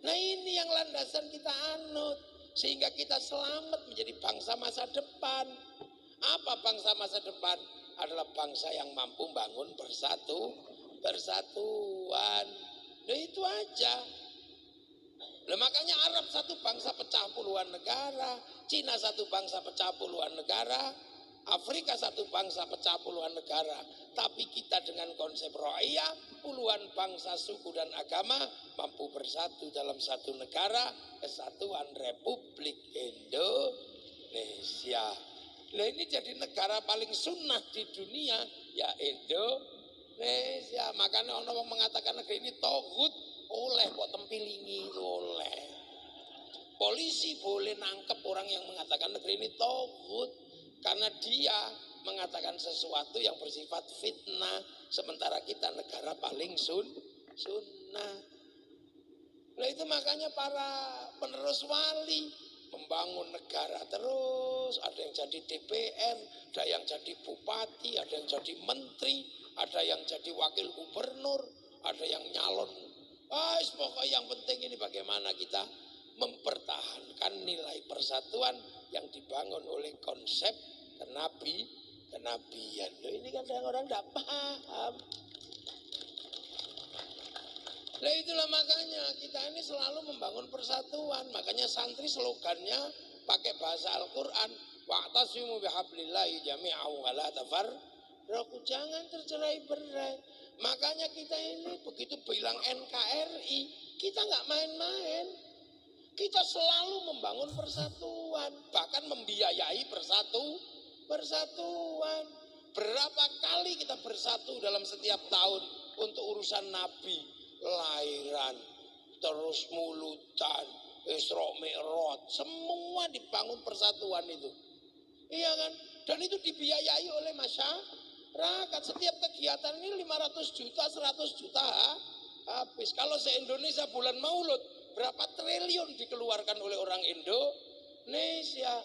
Nah ini yang landasan kita anut sehingga kita selamat menjadi bangsa masa depan. Apa bangsa masa depan? Adalah bangsa yang mampu bangun persatuan. Nah itu aja. Nah, makanya Arab satu bangsa pecah puluhan negara, Cina satu bangsa pecah puluhan negara. Afrika satu bangsa pecah puluhan negara, tapi kita dengan konsep Ro'iyah, puluhan bangsa, suku dan agama mampu bersatu dalam satu negara, Kesatuan Republik Indonesia. Nah ini jadi negara paling sunnah di dunia, ya Indonesia. Makanya orang mengatakan negeri ini togut, oleh kok tempilingi, oleh. Polisi boleh nangkep orang yang mengatakan negeri ini togut, karena dia mengatakan sesuatu yang bersifat fitnah, sementara kita negara paling sunnah. Nah itu makanya para penerus wali membangun negara terus, ada yang jadi DPR, ada yang jadi bupati, ada yang jadi menteri, ada yang jadi wakil gubernur, ada yang nyalon. Pokoknya yang penting ini bagaimana kita mempertahankan nilai persatuan yang dibangun oleh konsep kenabian. Loh, ini kan orang tidak paham. Nah itulah makanya kita ini selalu membangun persatuan. Makanya santri slogannya pakai bahasa Al-Quran. Wa'tasimu bihablillahi jami'an wa la tafarraqu. Jangan tercerai-berai. Makanya kita ini begitu bilang NKRI, kita nggak main-main. Kita selalu membangun persatuan, bahkan membiayai persatuan. Berapa kali kita bersatu dalam setiap tahun untuk urusan Nabi, lahiran, terus mulutan, Isra Mi'raj, semua dibangun persatuan itu. Iya kan? Dan itu dibiayai oleh masyarakat. Setiap kegiatan ini 500 juta, 100 juta habis. Kalau se-Indonesia bulan Maulud, berapa triliun dikeluarkan oleh orang Indonesia.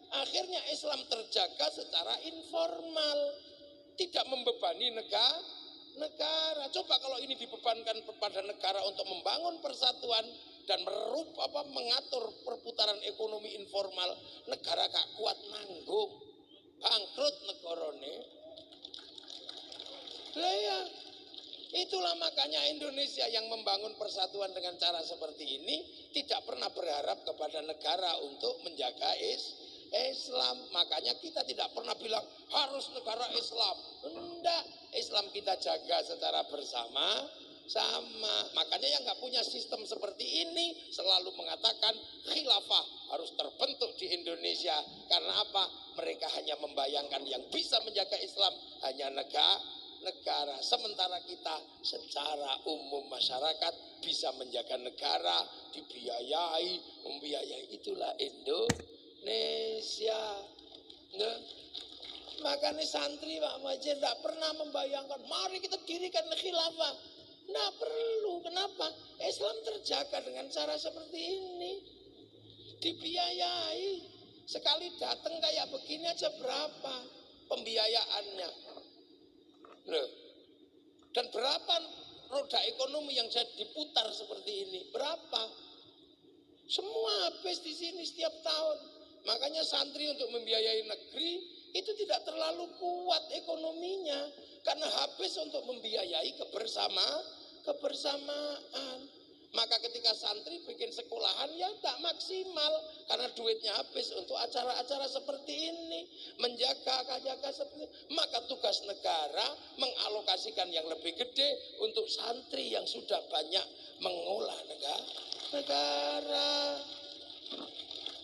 Akhirnya Islam terjaga secara informal, tidak membebani negara. Coba kalau ini dibebankan kepada negara untuk membangun persatuan dan mengatur perputaran ekonomi informal, negara gak kuat nanggung, bangkrut negarane. Lah ya, itulah makanya Indonesia yang membangun persatuan dengan cara seperti ini tidak pernah berharap kepada negara untuk menjaga Islam. Makanya kita tidak pernah bilang harus negara Islam. Enggak, Islam kita jaga secara bersama-sama. Makanya yang nggak punya sistem seperti ini selalu mengatakan khilafah harus terbentuk di Indonesia. Karena apa? Mereka hanya membayangkan yang bisa menjaga Islam hanya negara. Sementara kita secara umum masyarakat bisa menjaga negara, dibiayai, membiayai. Itulah Indonesia. Nah, makanya santri Pak Muhajir tidak pernah membayangkan mari kita dirikan khilafah. Tidak perlu. Kenapa? Islam terjaga dengan cara seperti ini, dibiayai. Sekali datang kayak begini aja berapa pembiayaannya. Loh. Dan berapa roda ekonomi yang jadi diputar seperti ini? Berapa? Semua habis di sini setiap tahun. Makanya santri untuk membiayai negeri itu tidak terlalu kuat ekonominya, karena habis untuk membiayai kebersamaan. Maka ketika santri bikin sekolahan ya tak maksimal, karena duitnya habis untuk acara-acara seperti ini, menjaga seperti ini. Maka tugas negara mengalokasikan yang lebih gede untuk santri yang sudah banyak mengolah negara.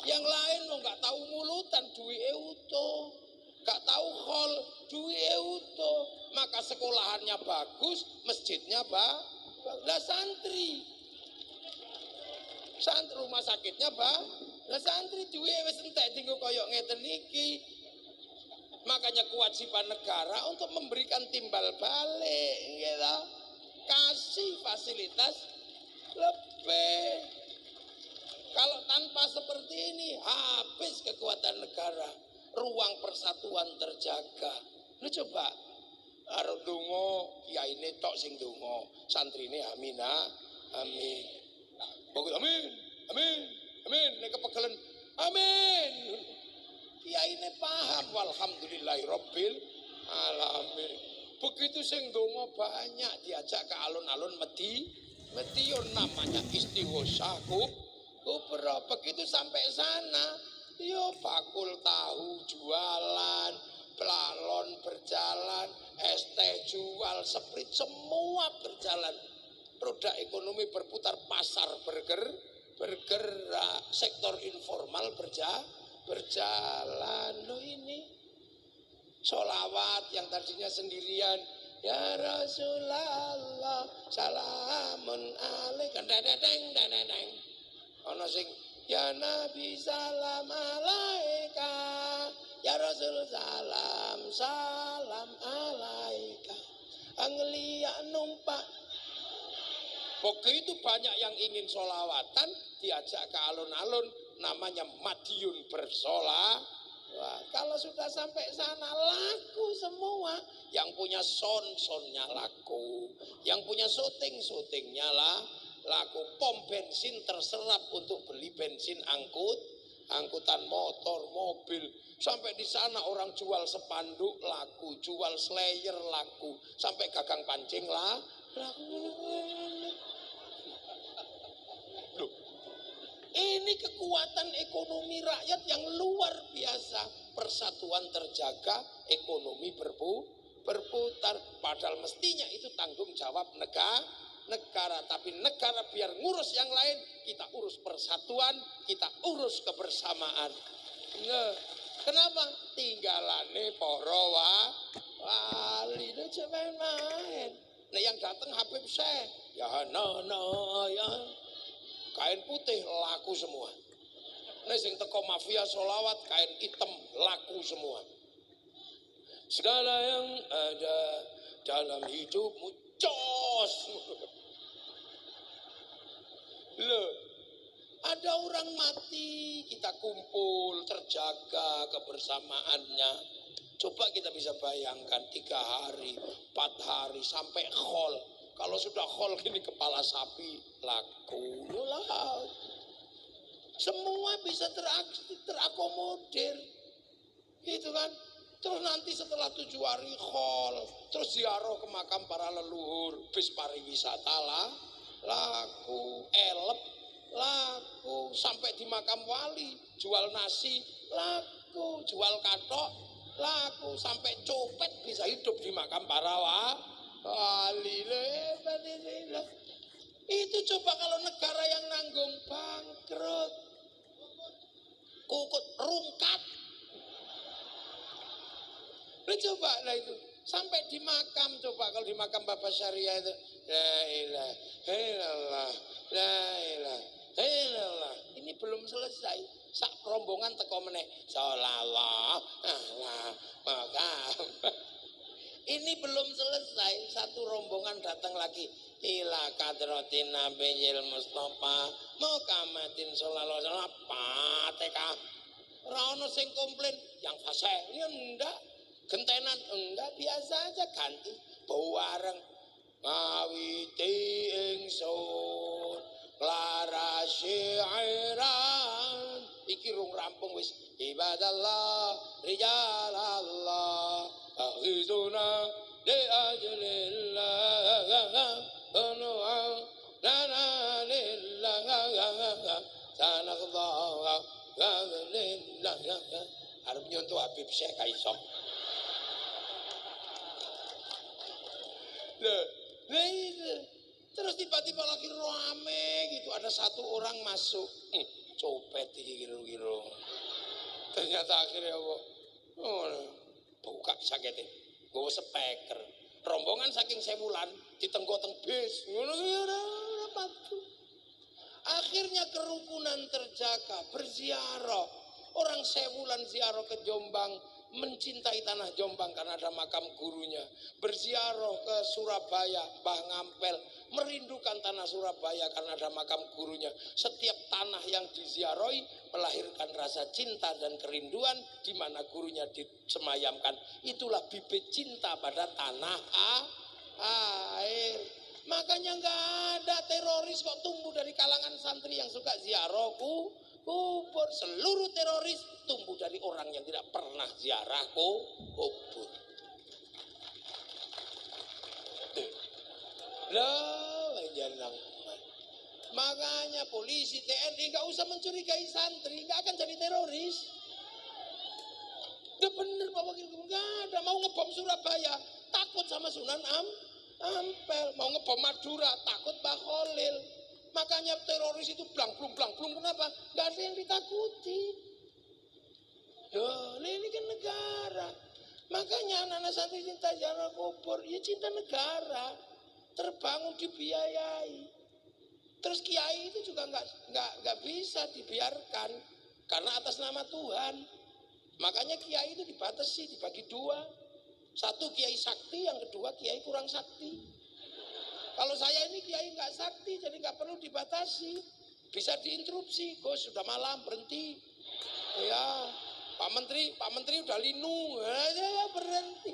Yang lain mau nggak tahu mulutan duit utuh, nggak tahu hall duit utuh, maka sekolahannya bagus, masjidnya lah santri rumah sakitnya lah santri duit wis entek tinggal koyok ngeten iki. Makanya kewajiban negara untuk memberikan timbal balik, gitu. Kasih fasilitas lebih. Kalau tanpa seperti ini habis kekuatan negara, ruang persatuan terjaga. Lu coba arep donga kiyaine tok sing donga, santrine amina amin. Bagus amin. Nek kepegelen amin. Kiyaine paham walhamdulillahirabbil alamin. Begitu sing donga banyak diajak ke alun-alun Medion namanya istighosa kubra. Begitu sampai sana, yo bakul tahu jualan, Plalon berjalan, es teh jual, Sprite semua berjalan. Roda ekonomi berputar, pasar bergerak, sektor informal berjalan. Loh ini sholawat yang tadinya sendirian, ya Rasulullah salamun alaika, deng. Ono sing ya Nabi salam alaika, ya Rasul salam alaika. Anglia numpak. Begitu banyak yang ingin sholawatan, diajak ke alun-alun, namanya Madiun bersolawat. Wah, kalau sudah sampai sana laku semua. Yang punya sonnya laku, yang punya syutingnya laku. Pom bensin terserap untuk beli bensin angkutan motor, mobil. Sampai di sana orang jual spanduk laku, jual slayer laku, sampai gagang pancing laku. Loh, ini kekuatan ekonomi rakyat yang luar biasa. Persatuan terjaga, ekonomi berputar. Padahal mestinya itu tanggung jawab negara. Tapi negara biar ngurus yang lain, kita urus persatuan, kita urus kebersamaan. Nah, kenapa? Tinggalane para wali itu main. Nah yang datang Habib Syekh, ya ya kain putih laku semua. Nah sing teko mafia sholawat kain hitam laku semua. Segala yang ada dalam hidupmu jos. Loh, ada orang mati, kita kumpul, terjaga kebersamaannya. Coba kita bisa bayangkan 3 hari, 4 hari sampai khol. Kalau sudah khol gini kepala sapi laku lah. Semua bisa terakomodir. Gitu kan. Terus nanti setelah 7 hari khol, terus ziarah ke makam para leluhur, bis pariwisata laku, elep laku, sampai di makam wali jual nasi laku, jual katok laku, sampai copet bisa hidup di makam para wali. Itu coba kalau negara yang nanggung bangkrut, kukut rungkat. Coba lah itu sampai di makam, coba kalau di makam Bapak Syariah itu la ilaha illallah, la ilaha illallah. Ini belum selesai, sak rombongan teko meneh sallallahu alaihi makam. Ini belum selesai, satu rombongan datang lagi ila kadratin nabiyil mustafa mukamatin sallallahu alaihi wasallam Fatihah. Ora ono sing komplain yang fasih, ya ndak. Gentenan enggak, biasa aja ganti bareng ngawiti ingsun lara syairan iki rung rampung wis ibadallah rijalallah aghizuna li ajlillah anu'a lana lillah sanaqdha lillah arep nyontoh Habib Syekh kaiso. Terus tiba-tiba lagi rame gitu, ada satu orang masuk, copet kira-kira. Ternyata akhirnya buka sakitnya, gue speaker, rombongan saking sewulan ditenggoteng bis, akhirnya kerukunan terjaga, berziarah. Orang sewulan ziarah ke Jombang, mencintai tanah Jombang karena ada makam gurunya. Berziarah ke Surabaya, Mbah Ngampel, merindukan tanah Surabaya karena ada makam gurunya. Setiap tanah yang diziarahi melahirkan rasa cinta dan kerinduan di mana gurunya disemayamkan. Itulah bibit cinta pada tanah air. Makanya nggak ada teroris kok tumbuh dari kalangan santri yang suka ziarah kubur. Seluruh teroris tumbuh dari orang yang tidak pernah ziarah kubur. Lah, jangan. Makanya polisi, TNI nggak usah mencurigai santri, nggak akan jadi teroris. Udah bener Pak Wakil Gubernur, nggak ada. Mau ngebom Surabaya, takut sama Sunan Ampel. Mau ngebom Madura, takut Pak Khalil. Makanya teroris itu blang-blung, kenapa? Nggak ada yang ditakuti. Loh, ini kan negara. Makanya anak-anak santri cinta ziarah kubur, ya cinta negara. Terbangun dibiayai. Terus kiai itu juga nggak bisa dibiarkan karena atas nama Tuhan. Makanya kiai itu dibatasi, dibagi dua. Satu kiai sakti, yang kedua kiai kurang sakti. Kalau saya ini kiai nggak sakti, jadi nggak perlu dibatasi. Bisa diinterupsi, Gus sudah malam berhenti. Ya, Pak Menteri udah linu, ya berhenti.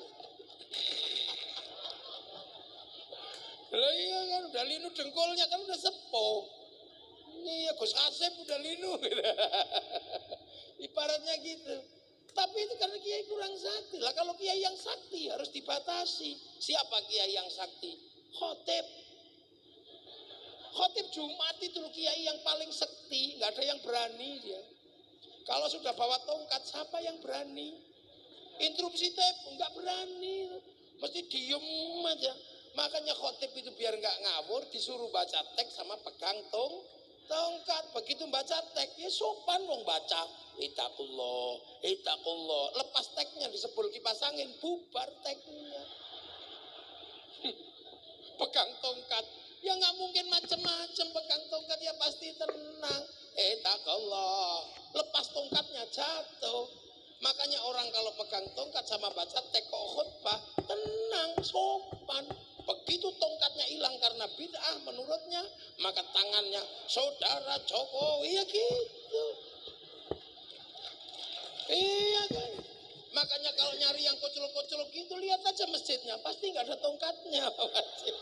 Lah iya kan udah linu dengkulnya kan udah sepuh. Iya Gus Kasep udah linu gitu. Ibaratnya gitu. Tapi itu karena kiai kurang sakti. Lah kalau kiai yang sakti harus dibatasi. Siapa kiai yang sakti? Khotib. Khotib Jumat itu loh kiai yang paling sakti, nggak ada yang berani dia. Kalau sudah bawa tongkat siapa yang berani? Interupsi nggak berani. Mesti diem aja. Makanya khotib itu biar nggak ngawur disuruh baca teks sama pegang tongkat. Begitu baca teks ya sopan dong baca. Itakullah. Lepas teksnya disebul kipas angin bubar teksnya. Pegang tongkat. Ya nggak mungkin macam-macam pegang tongkat ya pasti tenang. Itakullah. Lepas tongkatnya jatuh. Makanya orang kalau pegang tongkat sama baca teks kok khutbah tenang, sopan. Begitu tongkatnya hilang karena bid'ah menurutnya, maka tangannya saudara Jokowi ya gitu. Iya kan. Makanya kalau nyari yang kocok-kocok gitu lihat aja masjidnya, pasti nggak ada tongkatnya Pak Wajib.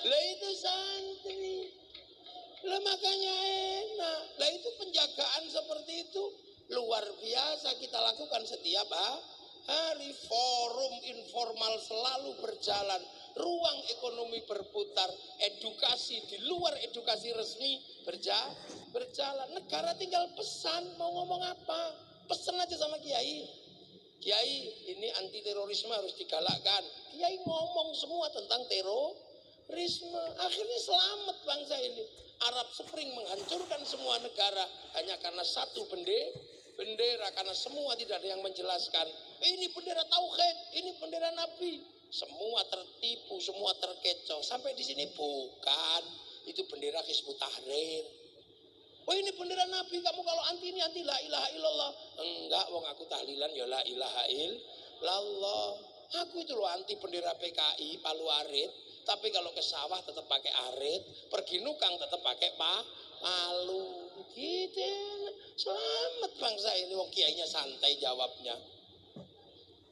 Lah itu santri. Lah makanya enak. Lah itu penjagaan seperti itu luar biasa kita lakukan setiap hari. Forum informal selalu berjalan, ruang ekonomi berputar, edukasi di luar edukasi resmi berjalan. Negara tinggal pesan mau ngomong apa, pesan aja sama kiai. Kiai ini anti terorisme harus digalakkan. Kiai ngomong semua tentang terorisme. Akhirnya selamat bangsa ini. Arab Spring menghancurkan semua negara hanya karena satu bendera, karena semua tidak ada yang menjelaskan. Ini bendera tauhid, ini bendera Nabi. Semua tertipu, semua terkecoh. Sampai di sini bukan, itu bendera Hizbut Tahrir. Oh ini bendera Nabi, kamu kalau anti ini anti la ilaha illallah. Enggak, wong aku tahlilan ya la ilaha illallah. Aku itu loh anti bendera PKI Palu Arit. Tapi kalau ke sawah tetap pakai arit, pergi nukang tetap pakai palu. Gitu. Selamat bangsa ini, wong kiainya santai jawabnya.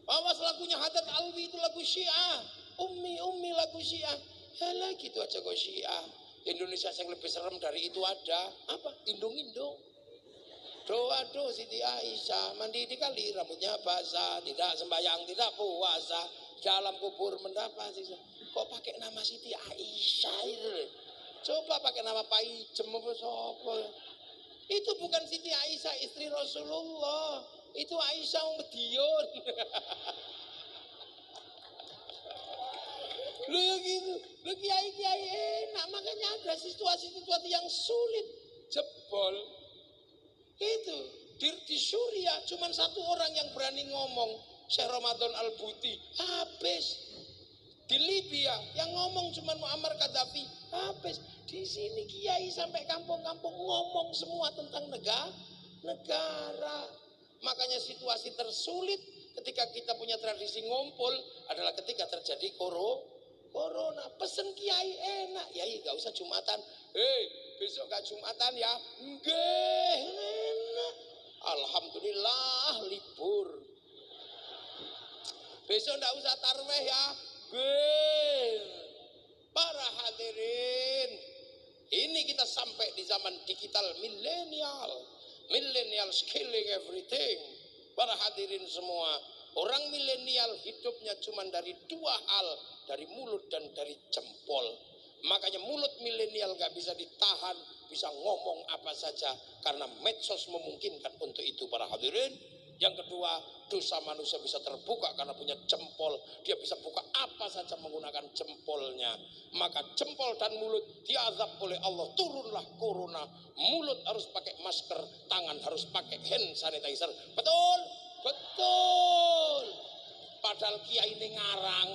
Awas lagunya Haddad Alwi itu lagu Syiah. Ummi lagu Syiah. Halah gitu aja kok Syiah. Indonesia yang lebih serem dari itu ada. Apa? Indung-indung. Doa Siti Aisyah. Mandi dikali rambutnya basah. Tidak sembahyang, tidak puasa. Dalam kubur mendapat sisa. Kok pakai nama Siti Aisyah itu? Coba pakai nama Pak Ijem apa siapa? Itu bukan Siti Aisyah istri Rasulullah. Itu Aisyah Medion. Lu ya gitu. Lu kiai-kiai enak. Makanya ada situasi-situasi yang sulit. Jebol. Itu. Di Suriah cuma satu orang yang berani ngomong. Syekh Ramadan Al-Buti. Habis. Di Libya yang ngomong cuma Muammar Gaddafi. Habis. Di sini kiai sampai kampung-kampung ngomong semua tentang negara. Makanya situasi tersulit ketika kita punya tradisi ngumpul adalah ketika terjadi corona. Pesen kiai enak. Yai gak usah Jumatan. Besok gak Jumatan ya. Nggih, enak. Alhamdulillah libur. Besok ndak usah tarweh ya. Para hadirin, ini kita sampai di zaman digital millennial skilling everything. Para hadirin semua, orang milenial hidupnya cuma dari dua hal, dari mulut dan dari jempol. Makanya mulut milenial gak bisa ditahan, bisa ngomong apa saja karena medsos memungkinkan untuk itu para hadirin. Yang kedua, dosa manusia bisa terbuka karena punya jempol. Dia bisa buka apa saja menggunakan jempolnya. Maka jempol dan mulut diazab oleh Allah. Turunlah corona. Mulut harus pakai masker, tangan harus pakai hand sanitizer. Betul? Betul. Padahal kiai ini ngarang.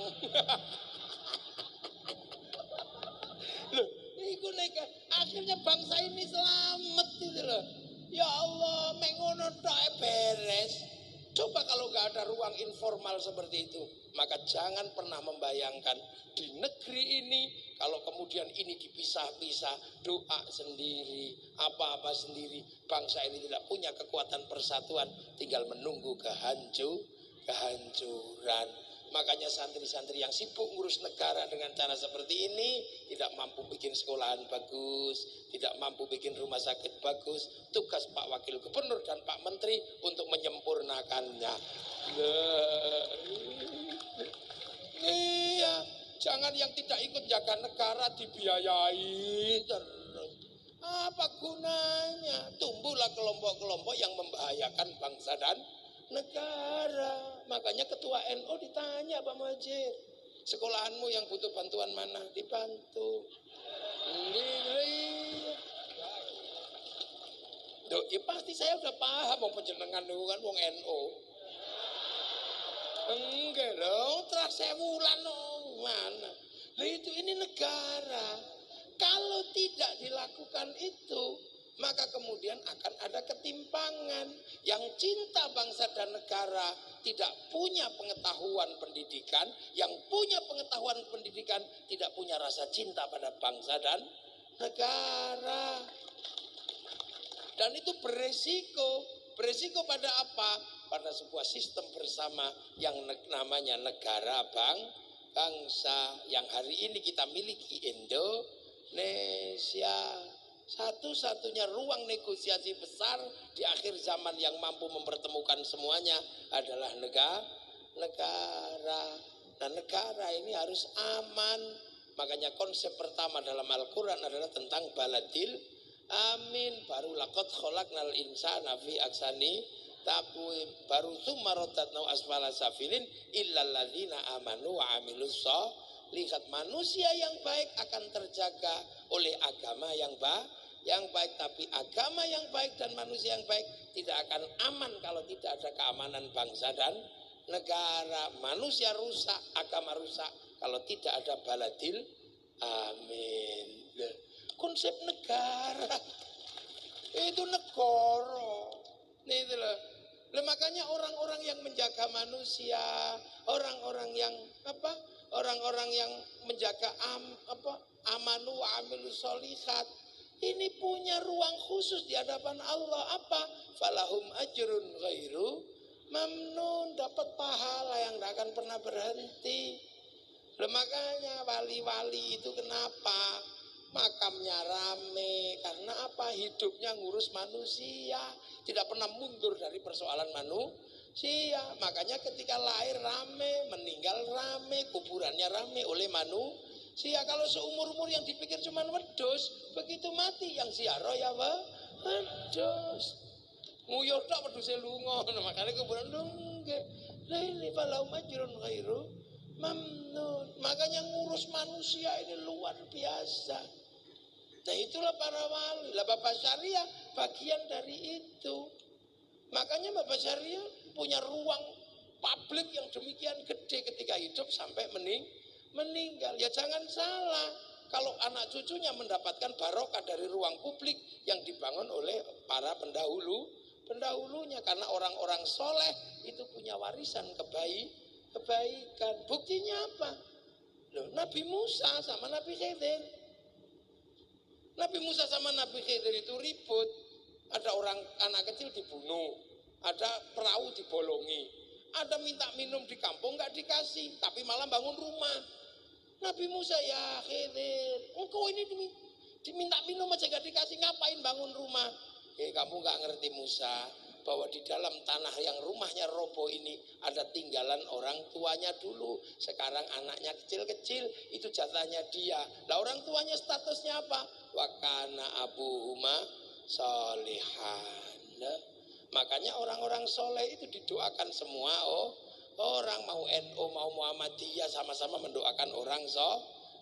Loh, iku neka akhirnya bangsa ini selamat gitu loh. Ya Allah, mengono tok beres. Coba kalau nggak ada ruang informal seperti itu, maka jangan pernah membayangkan di negeri ini kalau kemudian ini dipisah-pisah, doa sendiri, apa-apa sendiri, bangsa ini tidak punya kekuatan persatuan, tinggal menunggu kehancuran. Makanya santri-santri yang sibuk ngurus negara dengan cara seperti ini tidak mampu bikin sekolahan bagus, tidak mampu bikin rumah sakit bagus. Tugas Pak Wakil Gubernur dan Pak Menteri untuk menyempurnakannya. Iya, jangan yang tidak ikut jaga negara dibiayai terus. Apa gunanya? Tumbuhlah kelompok-kelompok yang membahayakan bangsa dan negara. Makanya ketua NU ditanya Pak Muhajir, sekolahanmu yang butuh bantuan mana? Dibantu. Duh, ya pasti saya udah paham mau penjenengan itu kan wong NU. Enggak dong, terus saya wulan mana? Lah itu ini negara. Kalau tidak dilakukan itu, maka kemudian akan ada ketimpangan. Yang cinta bangsa dan negara tidak punya pengetahuan pendidikan, yang punya pengetahuan pendidikan tidak punya rasa cinta pada bangsa dan negara. Dan itu beresiko pada apa? Pada sebuah sistem bersama yang namanya negara bangsa yang hari ini kita miliki, Indonesia. Satu-satunya ruang negosiasi besar di akhir zaman yang mampu mempertemukan semuanya adalah negara. Nah, negara ini harus aman. Makanya konsep pertama dalam Al-Quran adalah tentang baladil amin. Baru laqad khalaqnal insana fi ahsani taqwim. Baru tsumma radadnahu asfala safilin illal ladzina amanu wa amilus sholihat. Manusia yang baik akan terjaga oleh agama yang baik, tapi agama yang baik dan manusia yang baik tidak akan aman kalau tidak ada keamanan bangsa dan negara. Manusia rusak, agama rusak kalau tidak ada baladil amin. Konsep negara itu negara. Itu loh. Makanya orang-orang yang menjaga manusia, orang-orang yang menjaga amanu wa amilus sholihat, ini punya ruang khusus di hadapan Allah. Apa? Falahum ajrun ghairu mamnun, dapat pahala yang tidak akan pernah berhenti. Makanya wali-wali itu kenapa makamnya rame? Karena apa? Hidupnya ngurus manusia, tidak pernah mundur dari persoalan manusia. Makanya ketika lahir rame, meninggal rame, kuburannya rame oleh manusia. Kalau seumur-umur yang dipikir cuma wedus, begitu mati yang ziarah ya wedus. Nguyur tak wedusnya lunga, makanya kuburan nggih. Lah ini falau majrun ghairu mamnun. Makanya ngurus manusia ini luar biasa. Nah itulah para wali. Lah Bapak Syariah bagian dari itu. Makanya Bapak Syariah punya ruang publik yang demikian gede ketika hidup sampai meninggal. Ya jangan salah, kalau anak cucunya mendapatkan barokah dari ruang publik yang dibangun oleh para pendahulunya. Karena orang-orang soleh itu punya warisan kebaikan. Buktinya apa? Loh, Nabi Musa sama Nabi Khidir. Nabi Musa sama Nabi Khidir itu ribut. Ada orang anak kecil dibunuh, ada perahu dibolongi, ada minta minum di kampung nggak dikasih, tapi malah bangun rumah. Nabi Musa, ya Khidir, engkau ini diminta minum aja nggak dikasih, ngapain bangun rumah? Kamu nggak ngerti Musa, bahwa di dalam tanah yang rumahnya roboh ini ada tinggalan orang tuanya dulu. Sekarang anaknya kecil-kecil, itu jatahnya dia. Lah orang tuanya statusnya apa? wa kana abuhuma sholihan. Makanya orang-orang soleh itu didoakan semua. Orang mau NU mau Muhammadiyah sama-sama mendoakan orang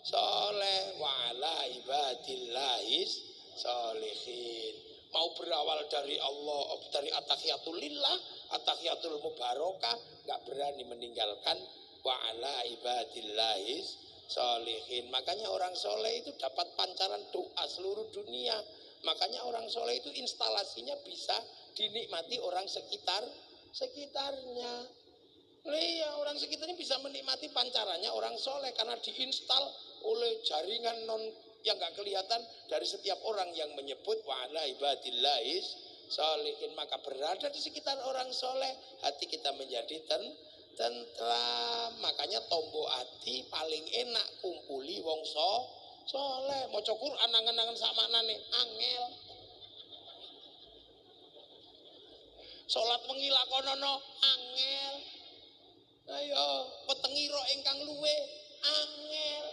soleh. Wa ala ibadillahis sholihin. Mau berawal dari Allah, dari at-tahiyatul lillah, at-tahiyatul mubarakah, nggak berani meninggalkan wa ala ibadillahis sholihin. Makanya orang soleh itu dapat pancaran doa seluruh dunia. Makanya orang soleh itu instalasinya bisa dinikmati orang sekitarnya. Iya, orang sekitarnya bisa menikmati pancarannya orang soleh karena diinstal oleh jaringan yang nggak kelihatan dari setiap orang yang menyebut wa ala ibadillahis sholihin. Maka berada di sekitar orang soleh, hati kita menjadi tentram. Makanya tombo hati paling enak kumpuli wong soleh. Maca Quran angen-angen sakmaknane angel. Salat wengi lakonono angel. Ayo petengi ro ingkang luwe angel.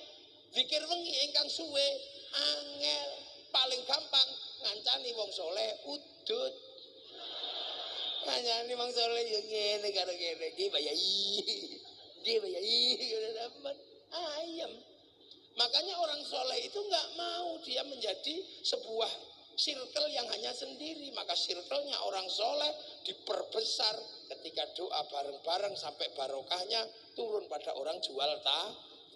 Zikir wengi ingkang suwe angel. Paling gampang ngancani wong soleh udut. Ngancani wong soleh yo ngene karo kene iki bayai. Iki bayai ayam. Makanya orang soleh itu nggak mau dia menjadi sebuah circle yang hanya sendiri. Maka circle-nya orang soleh diperbesar ketika doa bareng-bareng sampai barokahnya turun pada orang jual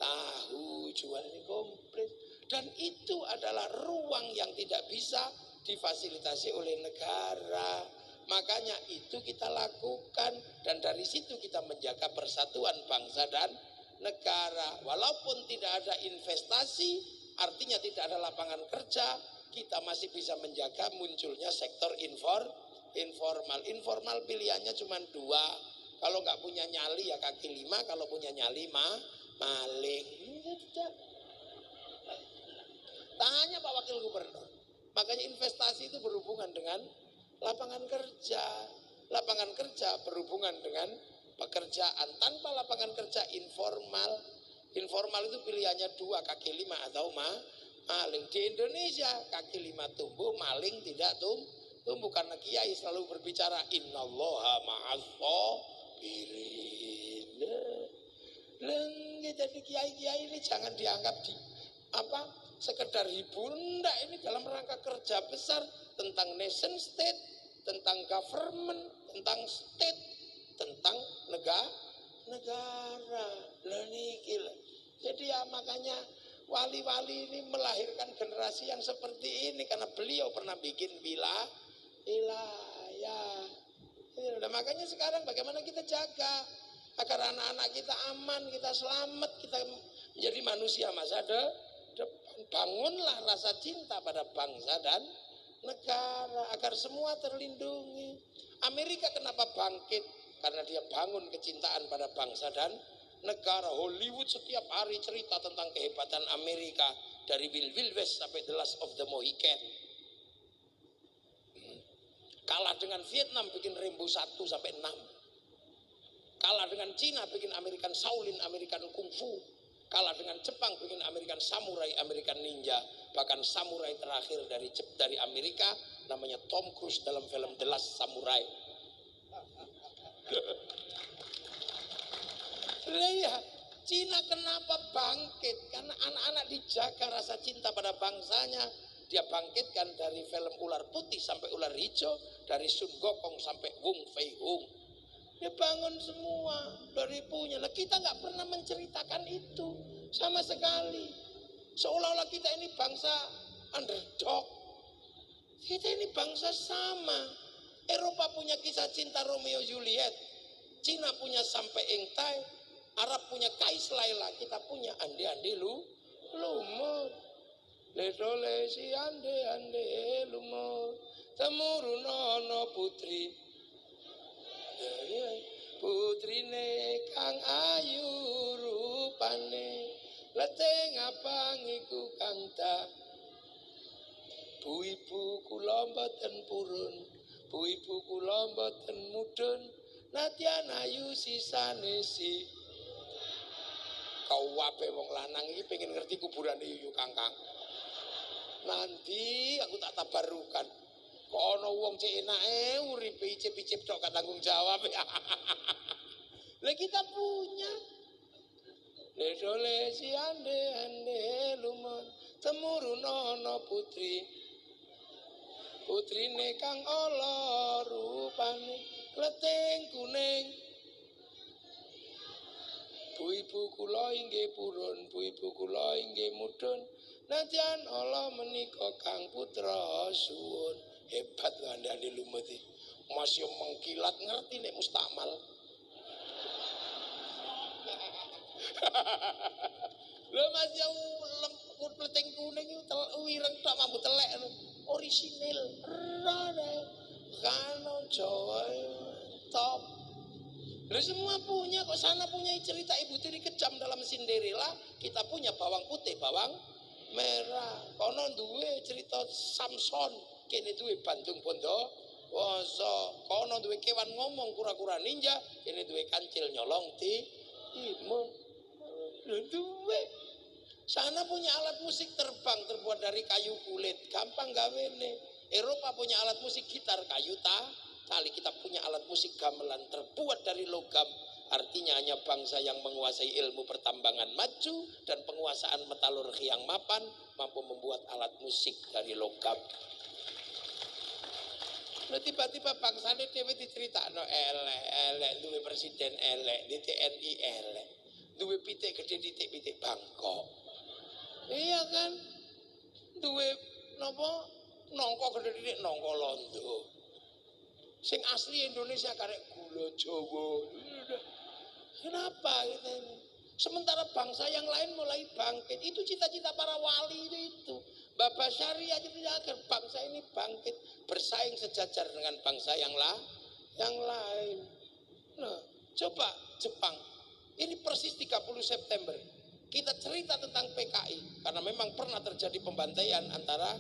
tahu, jual ini komplit. Dan itu adalah ruang yang tidak bisa difasilitasi oleh negara. Makanya itu kita lakukan dan dari situ kita menjaga persatuan bangsa dan negara. Walaupun tidak ada investasi, artinya tidak ada lapangan kerja, kita masih bisa menjaga munculnya sektor informal. Informal pilihannya cuma dua. Kalau nggak punya nyali ya kaki lima, kalau punya nyali maling. Tanya Pak Wakil Gubernur. Makanya investasi itu berhubungan dengan lapangan kerja. Lapangan kerja berhubungan dengan pekerjaan. Tanpa lapangan kerja informal. Informal itu pilihannya dua, kaki lima atau maling. Di Indonesia kaki lima tumbuh, maling tidak tumbuh karena kiai selalu berbicara innallaha ma'as-shabirin. Jadi kiai-kiai ini jangan dianggap sekedar hiburan. Enggak, ini dalam rangka kerja besar tentang nation state, tentang government, tentang state, tentang negara. Jadi ya makanya wali-wali ini melahirkan generasi yang seperti ini karena beliau pernah bikin wilayah. Nah, makanya sekarang bagaimana kita jaga agar anak-anak kita aman, kita selamat, kita menjadi manusia masa depan. Bangunlah rasa cinta pada bangsa dan negara agar semua terlindungi. Amerika kenapa bangkit? Karena dia bangun kecintaan pada bangsa dan negara. Hollywood setiap hari cerita tentang kehebatan Amerika, dari Wild West sampai The Last of the Mohican. Kalah dengan Vietnam bikin Rambo 1 sampai 6. Kalah dengan Cina bikin American Shaolin, American Kung Fu. Kalah dengan Jepang bikin American Samurai, American Ninja. Bahkan samurai terakhir dari Amerika namanya Tom Cruise dalam film The Last Samurai. Ya, Cina kenapa bangkit? Karena anak-anak dijaga rasa cinta pada bangsanya. Dia bangkitkan dari film ular putih sampai ular hijau, dari Sun Gokong sampai Wong Fei Hung. Dia bangun semua dari punya. Nah, kita nggak pernah menceritakan itu sama sekali. Seolah-olah kita ini bangsa underdog. Kita ini bangsa sama. Eropa punya kisah cinta Romeo Juliet. Cina punya Sampai Engtai. Arab punya Kais Laila. Kita punya Ande-ande lumut. Le si ande lumut. Temurunono putri. Putrine kang ayu rupane. Leteng abang iku kang tak. Bu-ibu kula mboten purun. Bu-ibu kula mboten mudhun. Nadyan ayu sisane si. Kau wape wong lanang iki pengen ngerti kuburane Yuyu Kangkang. Nanti aku tak tabarukan. Kok ana wong cek enake uripe icip-icip tok gak tanggung jawab. Lah kita punya. Le dole si ande lumon temurun ana putri. Putrine kang ala rupane kleting kuning. Bu-ibu kula inggih purun, bu-ibu kula inggih mudhun. Najan Allah menika kang putra suwun. Hebat lho andane lumut iki. Masih mengkilat ngerti nek mustakmal. Lho Mas yang kleting kuning itu wireng tok mambu telek orisinil. Rada kano Jawa top. Lah semua punya kok, sana punya cerita Ibu Tiri Kejam dalam Cinderella, kita punya bawang putih, bawang merah. Kono duwe cerita Samson, kene duwe Bandung Bondo Woso. Kono duwe kewan ngomong kura-kura ninja, kene duwe kancil nyolong timun. Duwe. Sana punya alat musik terbang terbuat dari kayu kulit, gampang gawene. Eropa punya alat musik gitar kayu tali. Kita punya alat musik gamelan terbuat dari logam. Artinya hanya bangsa yang menguasai ilmu pertambangan maju dan penguasaan metalurgi yang mapan mampu membuat alat musik dari logam. Nah, tiba-tiba bangsa ini dewe diceritakno elek duwe presiden elek, di TNI elek, duwe pitik gede pitik Bangkok. Iya kan? Duwe napa? Nongko gede nongko Londo. Sing asli Indonesia karek gula Jawa. Kenapa gitu ini? Sementara bangsa yang lain mulai bangkit. Itu cita-cita para wali itu. Baba Syari aja tidak agar bangsa ini bangkit, bersaing sejajar dengan bangsa yang lain. Nah, coba Jepang. Ini persis 30 September. Kita cerita tentang PKI karena memang pernah terjadi pembantaian antara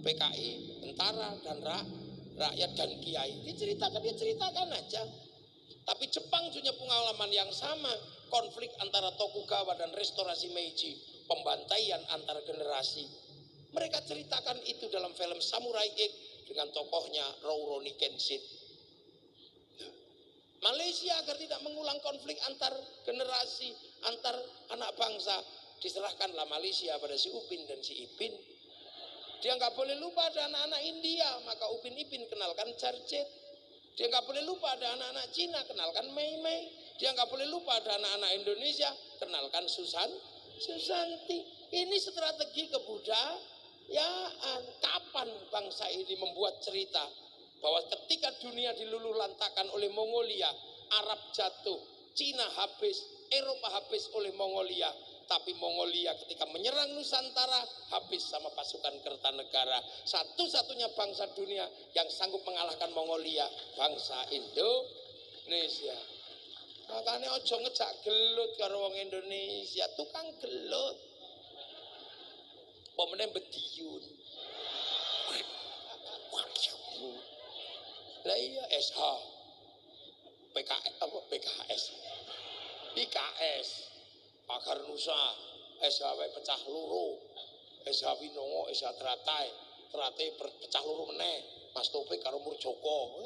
PKI, tentara dan rakyat dan kiai. Dia ceritakan aja. Tapi Jepang punya pengalaman yang sama, konflik antara Tokugawa dan restorasi Meiji, pembantaian antar generasi. Mereka ceritakan itu dalam film Samurai X dengan tokohnya Rurouni Kenshin. Malaysia agar tidak mengulang konflik antar generasi, antar anak bangsa, diserahkanlah Malaysia pada si Upin dan si Ipin. Dia nggak boleh lupa ada anak-anak India, maka Upin Ipin kenalkan Jarjet. Dia nggak boleh lupa ada anak-anak Cina, kenalkan Mei Mei. Dia nggak boleh lupa ada anak-anak Indonesia, kenalkan Susanti. Ini strategi kebudayaan. Kapan bangsa ini membuat cerita bahwa ketika dunia diluluhlantakkan oleh Mongolia, Arab jatuh, Cina habis, Eropa habis oleh Mongolia. Tapi Mongolia ketika menyerang Nusantara habis sama pasukan Kertanegara. Satu-satunya bangsa dunia yang sanggup mengalahkan Mongolia, bangsa Indonesia. Makanya ojo ngejak gelut karo wong Indonesia, tukang gelut. Pemenang bediun. Lah iya SH. PKS. IKS. Pagar Nusa, SHW pecah loro, SH Winongo, SH Teratai pecah loro meneh, Mas Topik karo Murjoko.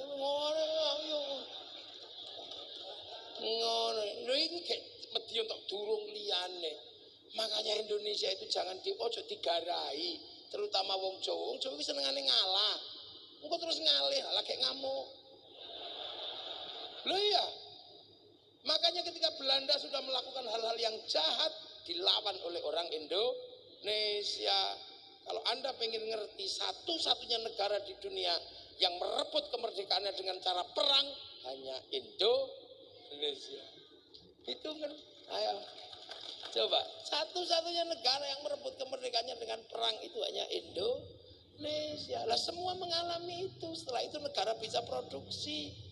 Ngono, lho iki medhi untuk durung liyane. Makanya Indonesia itu jangan ojo digarai, terutama wong Jawa. Wong Jawa iki senengane ngalah. Engko terus ngalih, lah kayak ngamuk. Lho iya. Makanya ketika Belanda sudah melakukan hal-hal yang jahat, dilawan oleh orang Indonesia. Kalau Anda pengen ngerti, satu-satunya negara di dunia yang merebut kemerdekaannya dengan cara perang hanya Indonesia. Itu kan, ayo coba, satu-satunya negara yang merebut kemerdekaannya dengan perang itu hanya Indonesia. Lah semua mengalami itu. Setelah itu negara bisa produksi.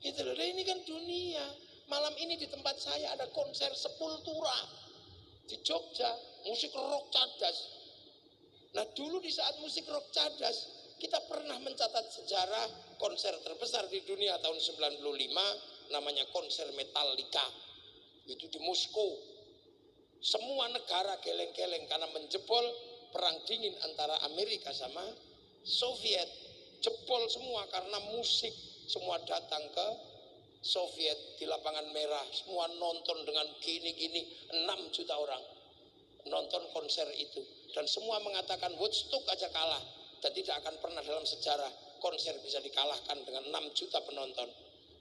Gitu loh, ini kan dunia. Malam ini di tempat saya ada konser Sepultura di Jogja, musik rock cadas. Nah dulu di saat musik rock cadas, kita pernah mencatat sejarah konser terbesar di dunia tahun 95, namanya konser Metallica. Itu di Moskow. Semua negara geleng-geleng karena menjebol perang dingin antara Amerika sama Soviet, jebol semua karena musik. Semua datang ke Soviet di lapangan merah, semua nonton dengan gini-gini, 6 juta orang nonton konser itu, dan semua mengatakan Woodstock aja kalah, dan tidak akan pernah dalam sejarah konser bisa dikalahkan dengan 6 juta penonton.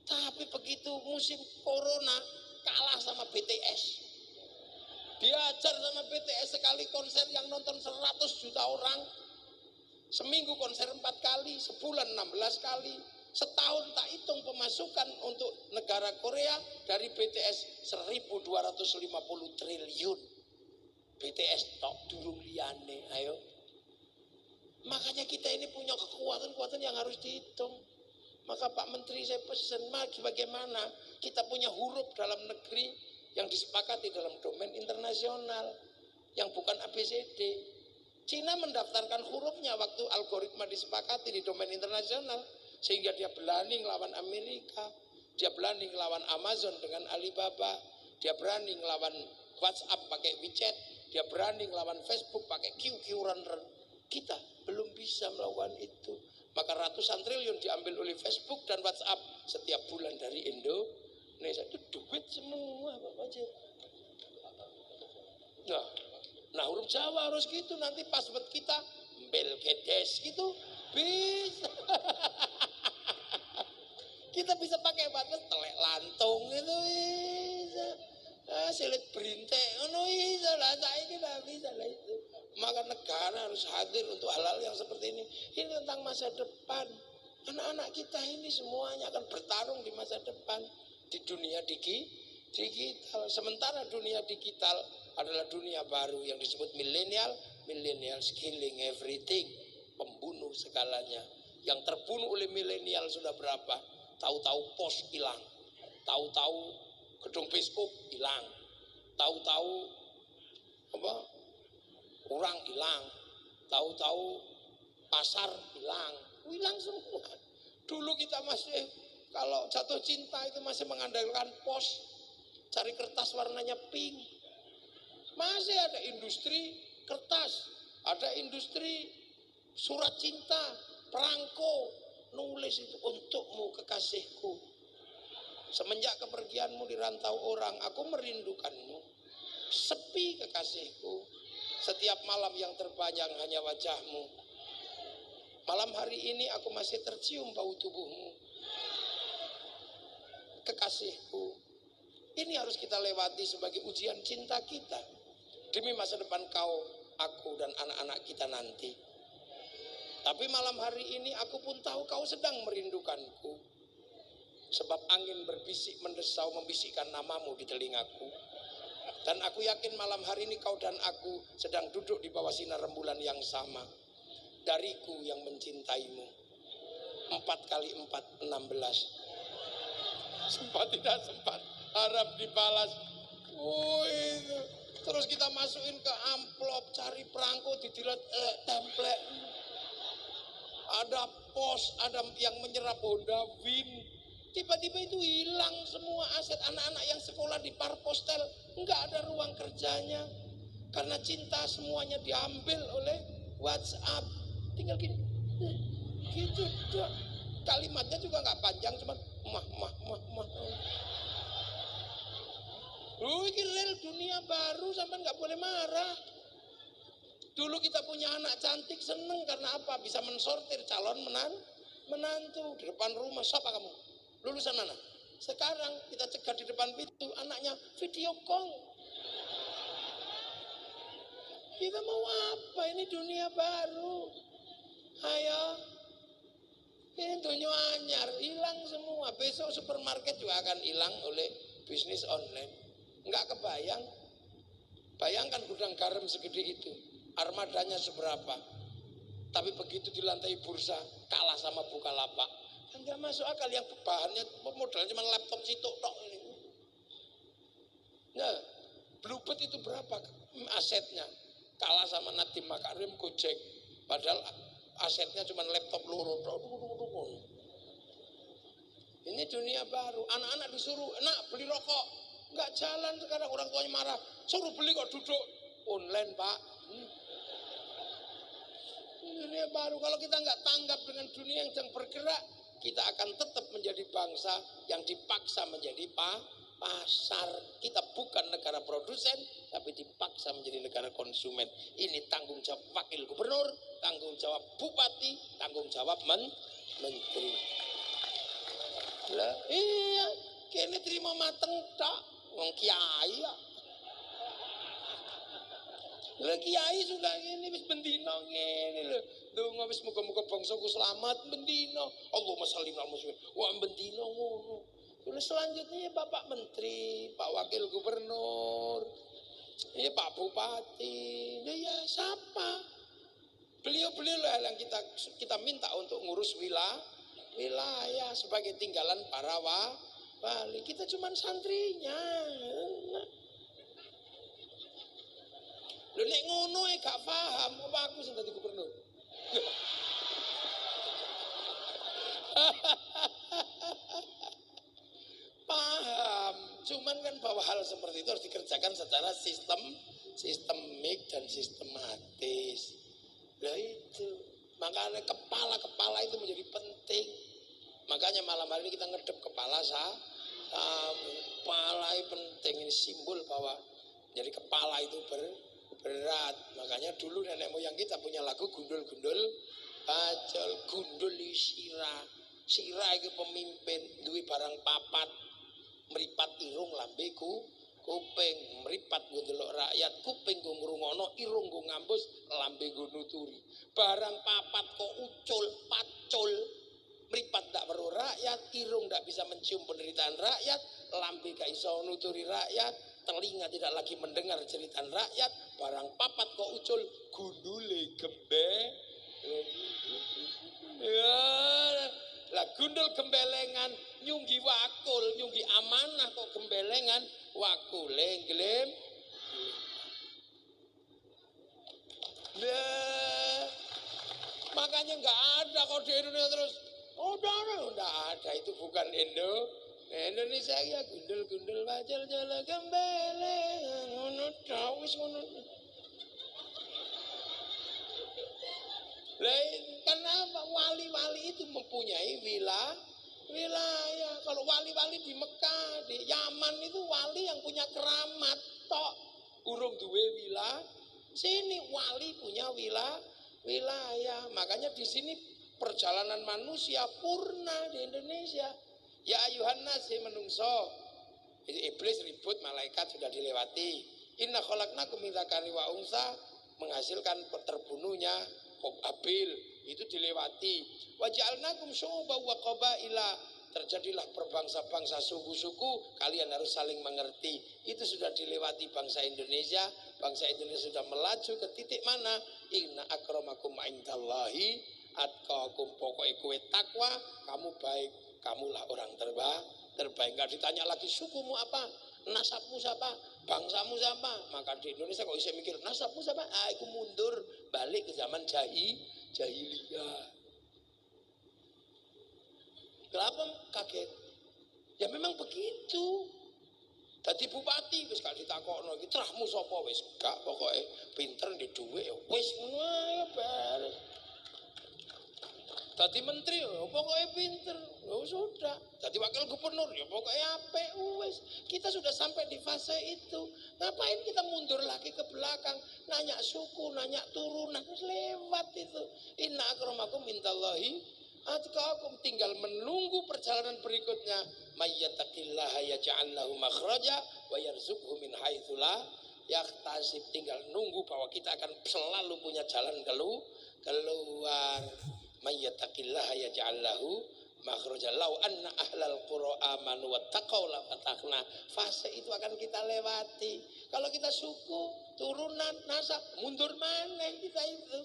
Tapi begitu musim corona kalah sama BTS, diajar sama BTS sekali konser yang nonton 100 juta orang, seminggu konser 4 kali, sebulan 16 kali. Setahun tak hitung pemasukan untuk negara Korea dari BTS 1.250 triliun. BTS tok durung liyane, ayo. Makanya kita ini punya kekuatan-kekuatan yang harus dihitung. Maka Pak Menteri saya pesan, bagaimana kita punya huruf dalam negeri yang disepakati dalam domain internasional, yang bukan ABCD. Cina mendaftarkan hurufnya waktu algoritma disepakati di domain internasional, sehingga dia berani ngelawan Amerika, dia berani ngelawan Amazon dengan Alibaba, dia berani ngelawan WhatsApp pakai WeChat, dia berani ngelawan Facebook pakai QQ Runner. Kita belum bisa melakukan itu. Maka ratusan triliun diambil oleh Facebook dan WhatsApp setiap bulan dari Indonesia. Itu duit semua Bapak aja. Nah huruf Jawa harus gitu, nanti password kita Belgedes gitu bisa. Kita bisa pakai password telek lantung itu bisa. Silit berintek ono bisa lah, saiki bisa lah itu. Maka negara harus hadir untuk hal-hal yang seperti ini. Ini tentang masa depan. Anak-anak kita ini semuanya akan bertarung di masa depan di dunia digital. Sementara dunia digital adalah dunia baru yang disebut millennial killing everything, pembunuh segalanya. Yang terbunuh oleh milenial sudah berapa? Tahu-tahu pos hilang, tahu-tahu gedung biskop hilang, tahu-tahu orang hilang, tahu-tahu pasar hilang semua. Dulu kita masih kalau jatuh cinta itu masih mengandalkan pos, cari kertas warnanya pink. Masih ada industri kertas, ada industri surat cinta, perangko, nulis itu untukmu kekasihku. Semenjak kepergianmu di rantau orang, aku merindukanmu. Sepi kekasihku. Setiap malam yang terpanjang hanya wajahmu. Malam hari ini aku masih tercium bau tubuhmu. Kekasihku. Ini harus kita lewati sebagai ujian cinta kita. Demi masa depan kau, aku dan anak-anak kita nanti. Tapi malam hari ini aku pun tahu kau sedang merindukanku. Sebab angin berbisik mendesau membisikkan namamu di telingaku. Dan aku yakin malam hari ini kau dan aku sedang duduk di bawah sinar rembulan yang sama. Dariku yang mencintaimu. 4 kali 4, 16. Sempat tidak sempat, harap dibalas. Itu. Terus kita masukin ke amplop, cari perangko, didilat, template. Ada pos, ada yang menyerap Honda Win. Tiba-tiba itu hilang semua aset anak-anak yang sekolah di Parpostel. Enggak ada ruang kerjanya. Karena cinta semuanya diambil oleh WhatsApp. Tinggal gini. Gitu dah. Kalimatnya juga enggak panjang, cuman mah. Ini real dunia baru, sampai enggak boleh marah. Dulu kita punya anak cantik, seneng karena apa? Bisa mensortir calon menantu di depan rumah. Siapa kamu? Lulusan mana? Sekarang kita cegat di depan pintu, anaknya video call. Kita mau apa? Ini dunia baru. Ayo. Ini dunia anyar, hilang semua. Besok supermarket juga akan hilang oleh bisnis online. Enggak kebayang. Bayangkan gudang garam segede itu. Armadanya seberapa, tapi begitu di lantai bursa kalah sama Bukalapak. Enggak masuk akal, yang bahannya modalnya cuma laptop sitok tok ini. Nah, Bluebird itu berapa asetnya? Kalah sama Nadiem Makarim, Gojek. Padahal asetnya cuma laptop loro tok. Ini dunia baru. Anak-anak disuruh, nak beli rokok, enggak jalan sekarang, orang tuanya marah. Suruh beli kok duduk online, Pak. dunia baru. Kalau kita nggak tanggap dengan dunia yang sedang bergerak, kita akan tetap menjadi bangsa yang dipaksa menjadi pasar. Kita bukan negara produsen, tapi dipaksa menjadi negara konsumen. Ini tanggung jawab wakil gubernur, tanggung jawab bupati, tanggung jawab menteri. Lah iya, kene terima mateng tak, wong kiai ya. Lah kiai juga ini wis bendino ngene lho. Ndonga wis muga-muga bangsaku selamat bendino. Allahumma sholli ala Muhammad. Wah bendino ngono. Terus selanjutnya Bapak Menteri, Pak Wakil Gubernur, ini Pak Bupati, ya siapa? Beliau-beliau yang kita minta untuk ngurus wilayah sebagai tinggalan para wali. Kita cuma santrinya. Lho nek ngono gak paham apa aku sing dadi gubernur. Paham, cuman kan bahwa hal seperti itu harus dikerjakan secara sistemik dan sistematis. Nah itu, makanya kepala itu menjadi penting. Makanya malam hari ini kita ngedep kepala kepala itu penting, ini simbol bahwa jadi kepala itu berat. Makanya dulu nenek moyang kita punya lagu gundul-gundul pacul, gundul sira itu pemimpin duwe barang papat, meripat irung lambeku kuping, meripat gue delok rakyat, kuping gue ngrungono, irung gue ngambus, lambe gue nuturi. Barang papat kok pacul, meripat ndak perlu rakyat, irung ndak bisa mencium penderitaan rakyat, lambe gak iso nuturi rakyat, telinga tidak lagi mendengar cerita rakyat, barang papat kok gundule gembe. Ya, lah gundul gembelengan, nyunggi wakul, nyunggi amanah kok gembelengan, wakule nglem. Makanya nggak ada kode Indonesia terus. Oh, enggak ada, itu bukan Indonesia ya, gundul-gundul wajal jala gembelengan, ngono wis ngono. Kenapa wali-wali itu mempunyai wilayah? Kalau wali-wali di Mekah, di Yaman itu wali yang punya keramat tok, urung duwe sini wali punya wilayah. Makanya di sini perjalanan manusia purna di Indonesia. Ya ayuhan nas menungso. Iblis ribut, malaikat sudah dilewati. Inna khalaqnakum min dzakari wa unsa, menghasilkan terbunuhnya Habil, itu dilewati. Wa ja'alnakum syu'uban wa qabaila, terjadilah berbangsa-bangsa, suku-suku, kalian harus saling mengerti. Itu sudah dilewati bangsa Indonesia. Bangsa Indonesia sudah melaju ke titik mana? Inna akramakum indallahi atqakum, pokoknya kowe takwa, kamu baik, kamulah orang terbaik. Enggak ditanya lagi sukumu apa, nasabmu siapa, bangsamu siapa. Maka di Indonesia kok bisa mikir nasabmu siapa, aku mundur balik ke zaman jahiliyah. Kenapa kaget? Ya memang begitu. Dadi bupati wis gak ditakokno iki trahmu sapa, wis gak, pokoke pinter ndek dhuwit ya wis ngono ae beres. Dadi menteri ya pokoke pinter, ya sudah. Dadi wakil gubernur ya pokoke apik wis. Kita sudah sampai di fase itu. Ngapain kita mundur lagi ke belakang, nanya suku, nanya turunan, lewat itu. Inna akramakum indallahi atqakum, tinggal menunggu perjalanan berikutnya. Mayyattaqillaha yaj'al lahu makhraja wa yarzuqhu min haitsu la yahtasib, tinggal nunggu bahwa kita akan selalu punya jalan keluar. Mayyattaqillaha yaj'al lahu makhraja law anna ahlal qura amanu wattaqau la fatahna. Fase itu akan kita lewati. Kalau kita suku, turunan, nasab, mundur mana kita itu?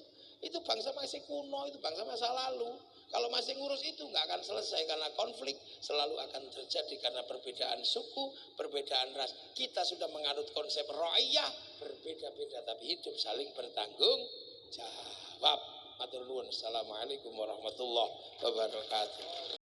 Itu bangsa masih kuno, itu bangsa masa lalu. Kalau masih ngurus itu nggak akan selesai, karena konflik selalu akan terjadi karena perbedaan suku, perbedaan ras. Kita sudah menganut konsep ra'iyah, berbeda-beda tapi hidup saling bertanggung jawab. Matur nuwun. Assalamualaikum warahmatullahi wabarakatuh.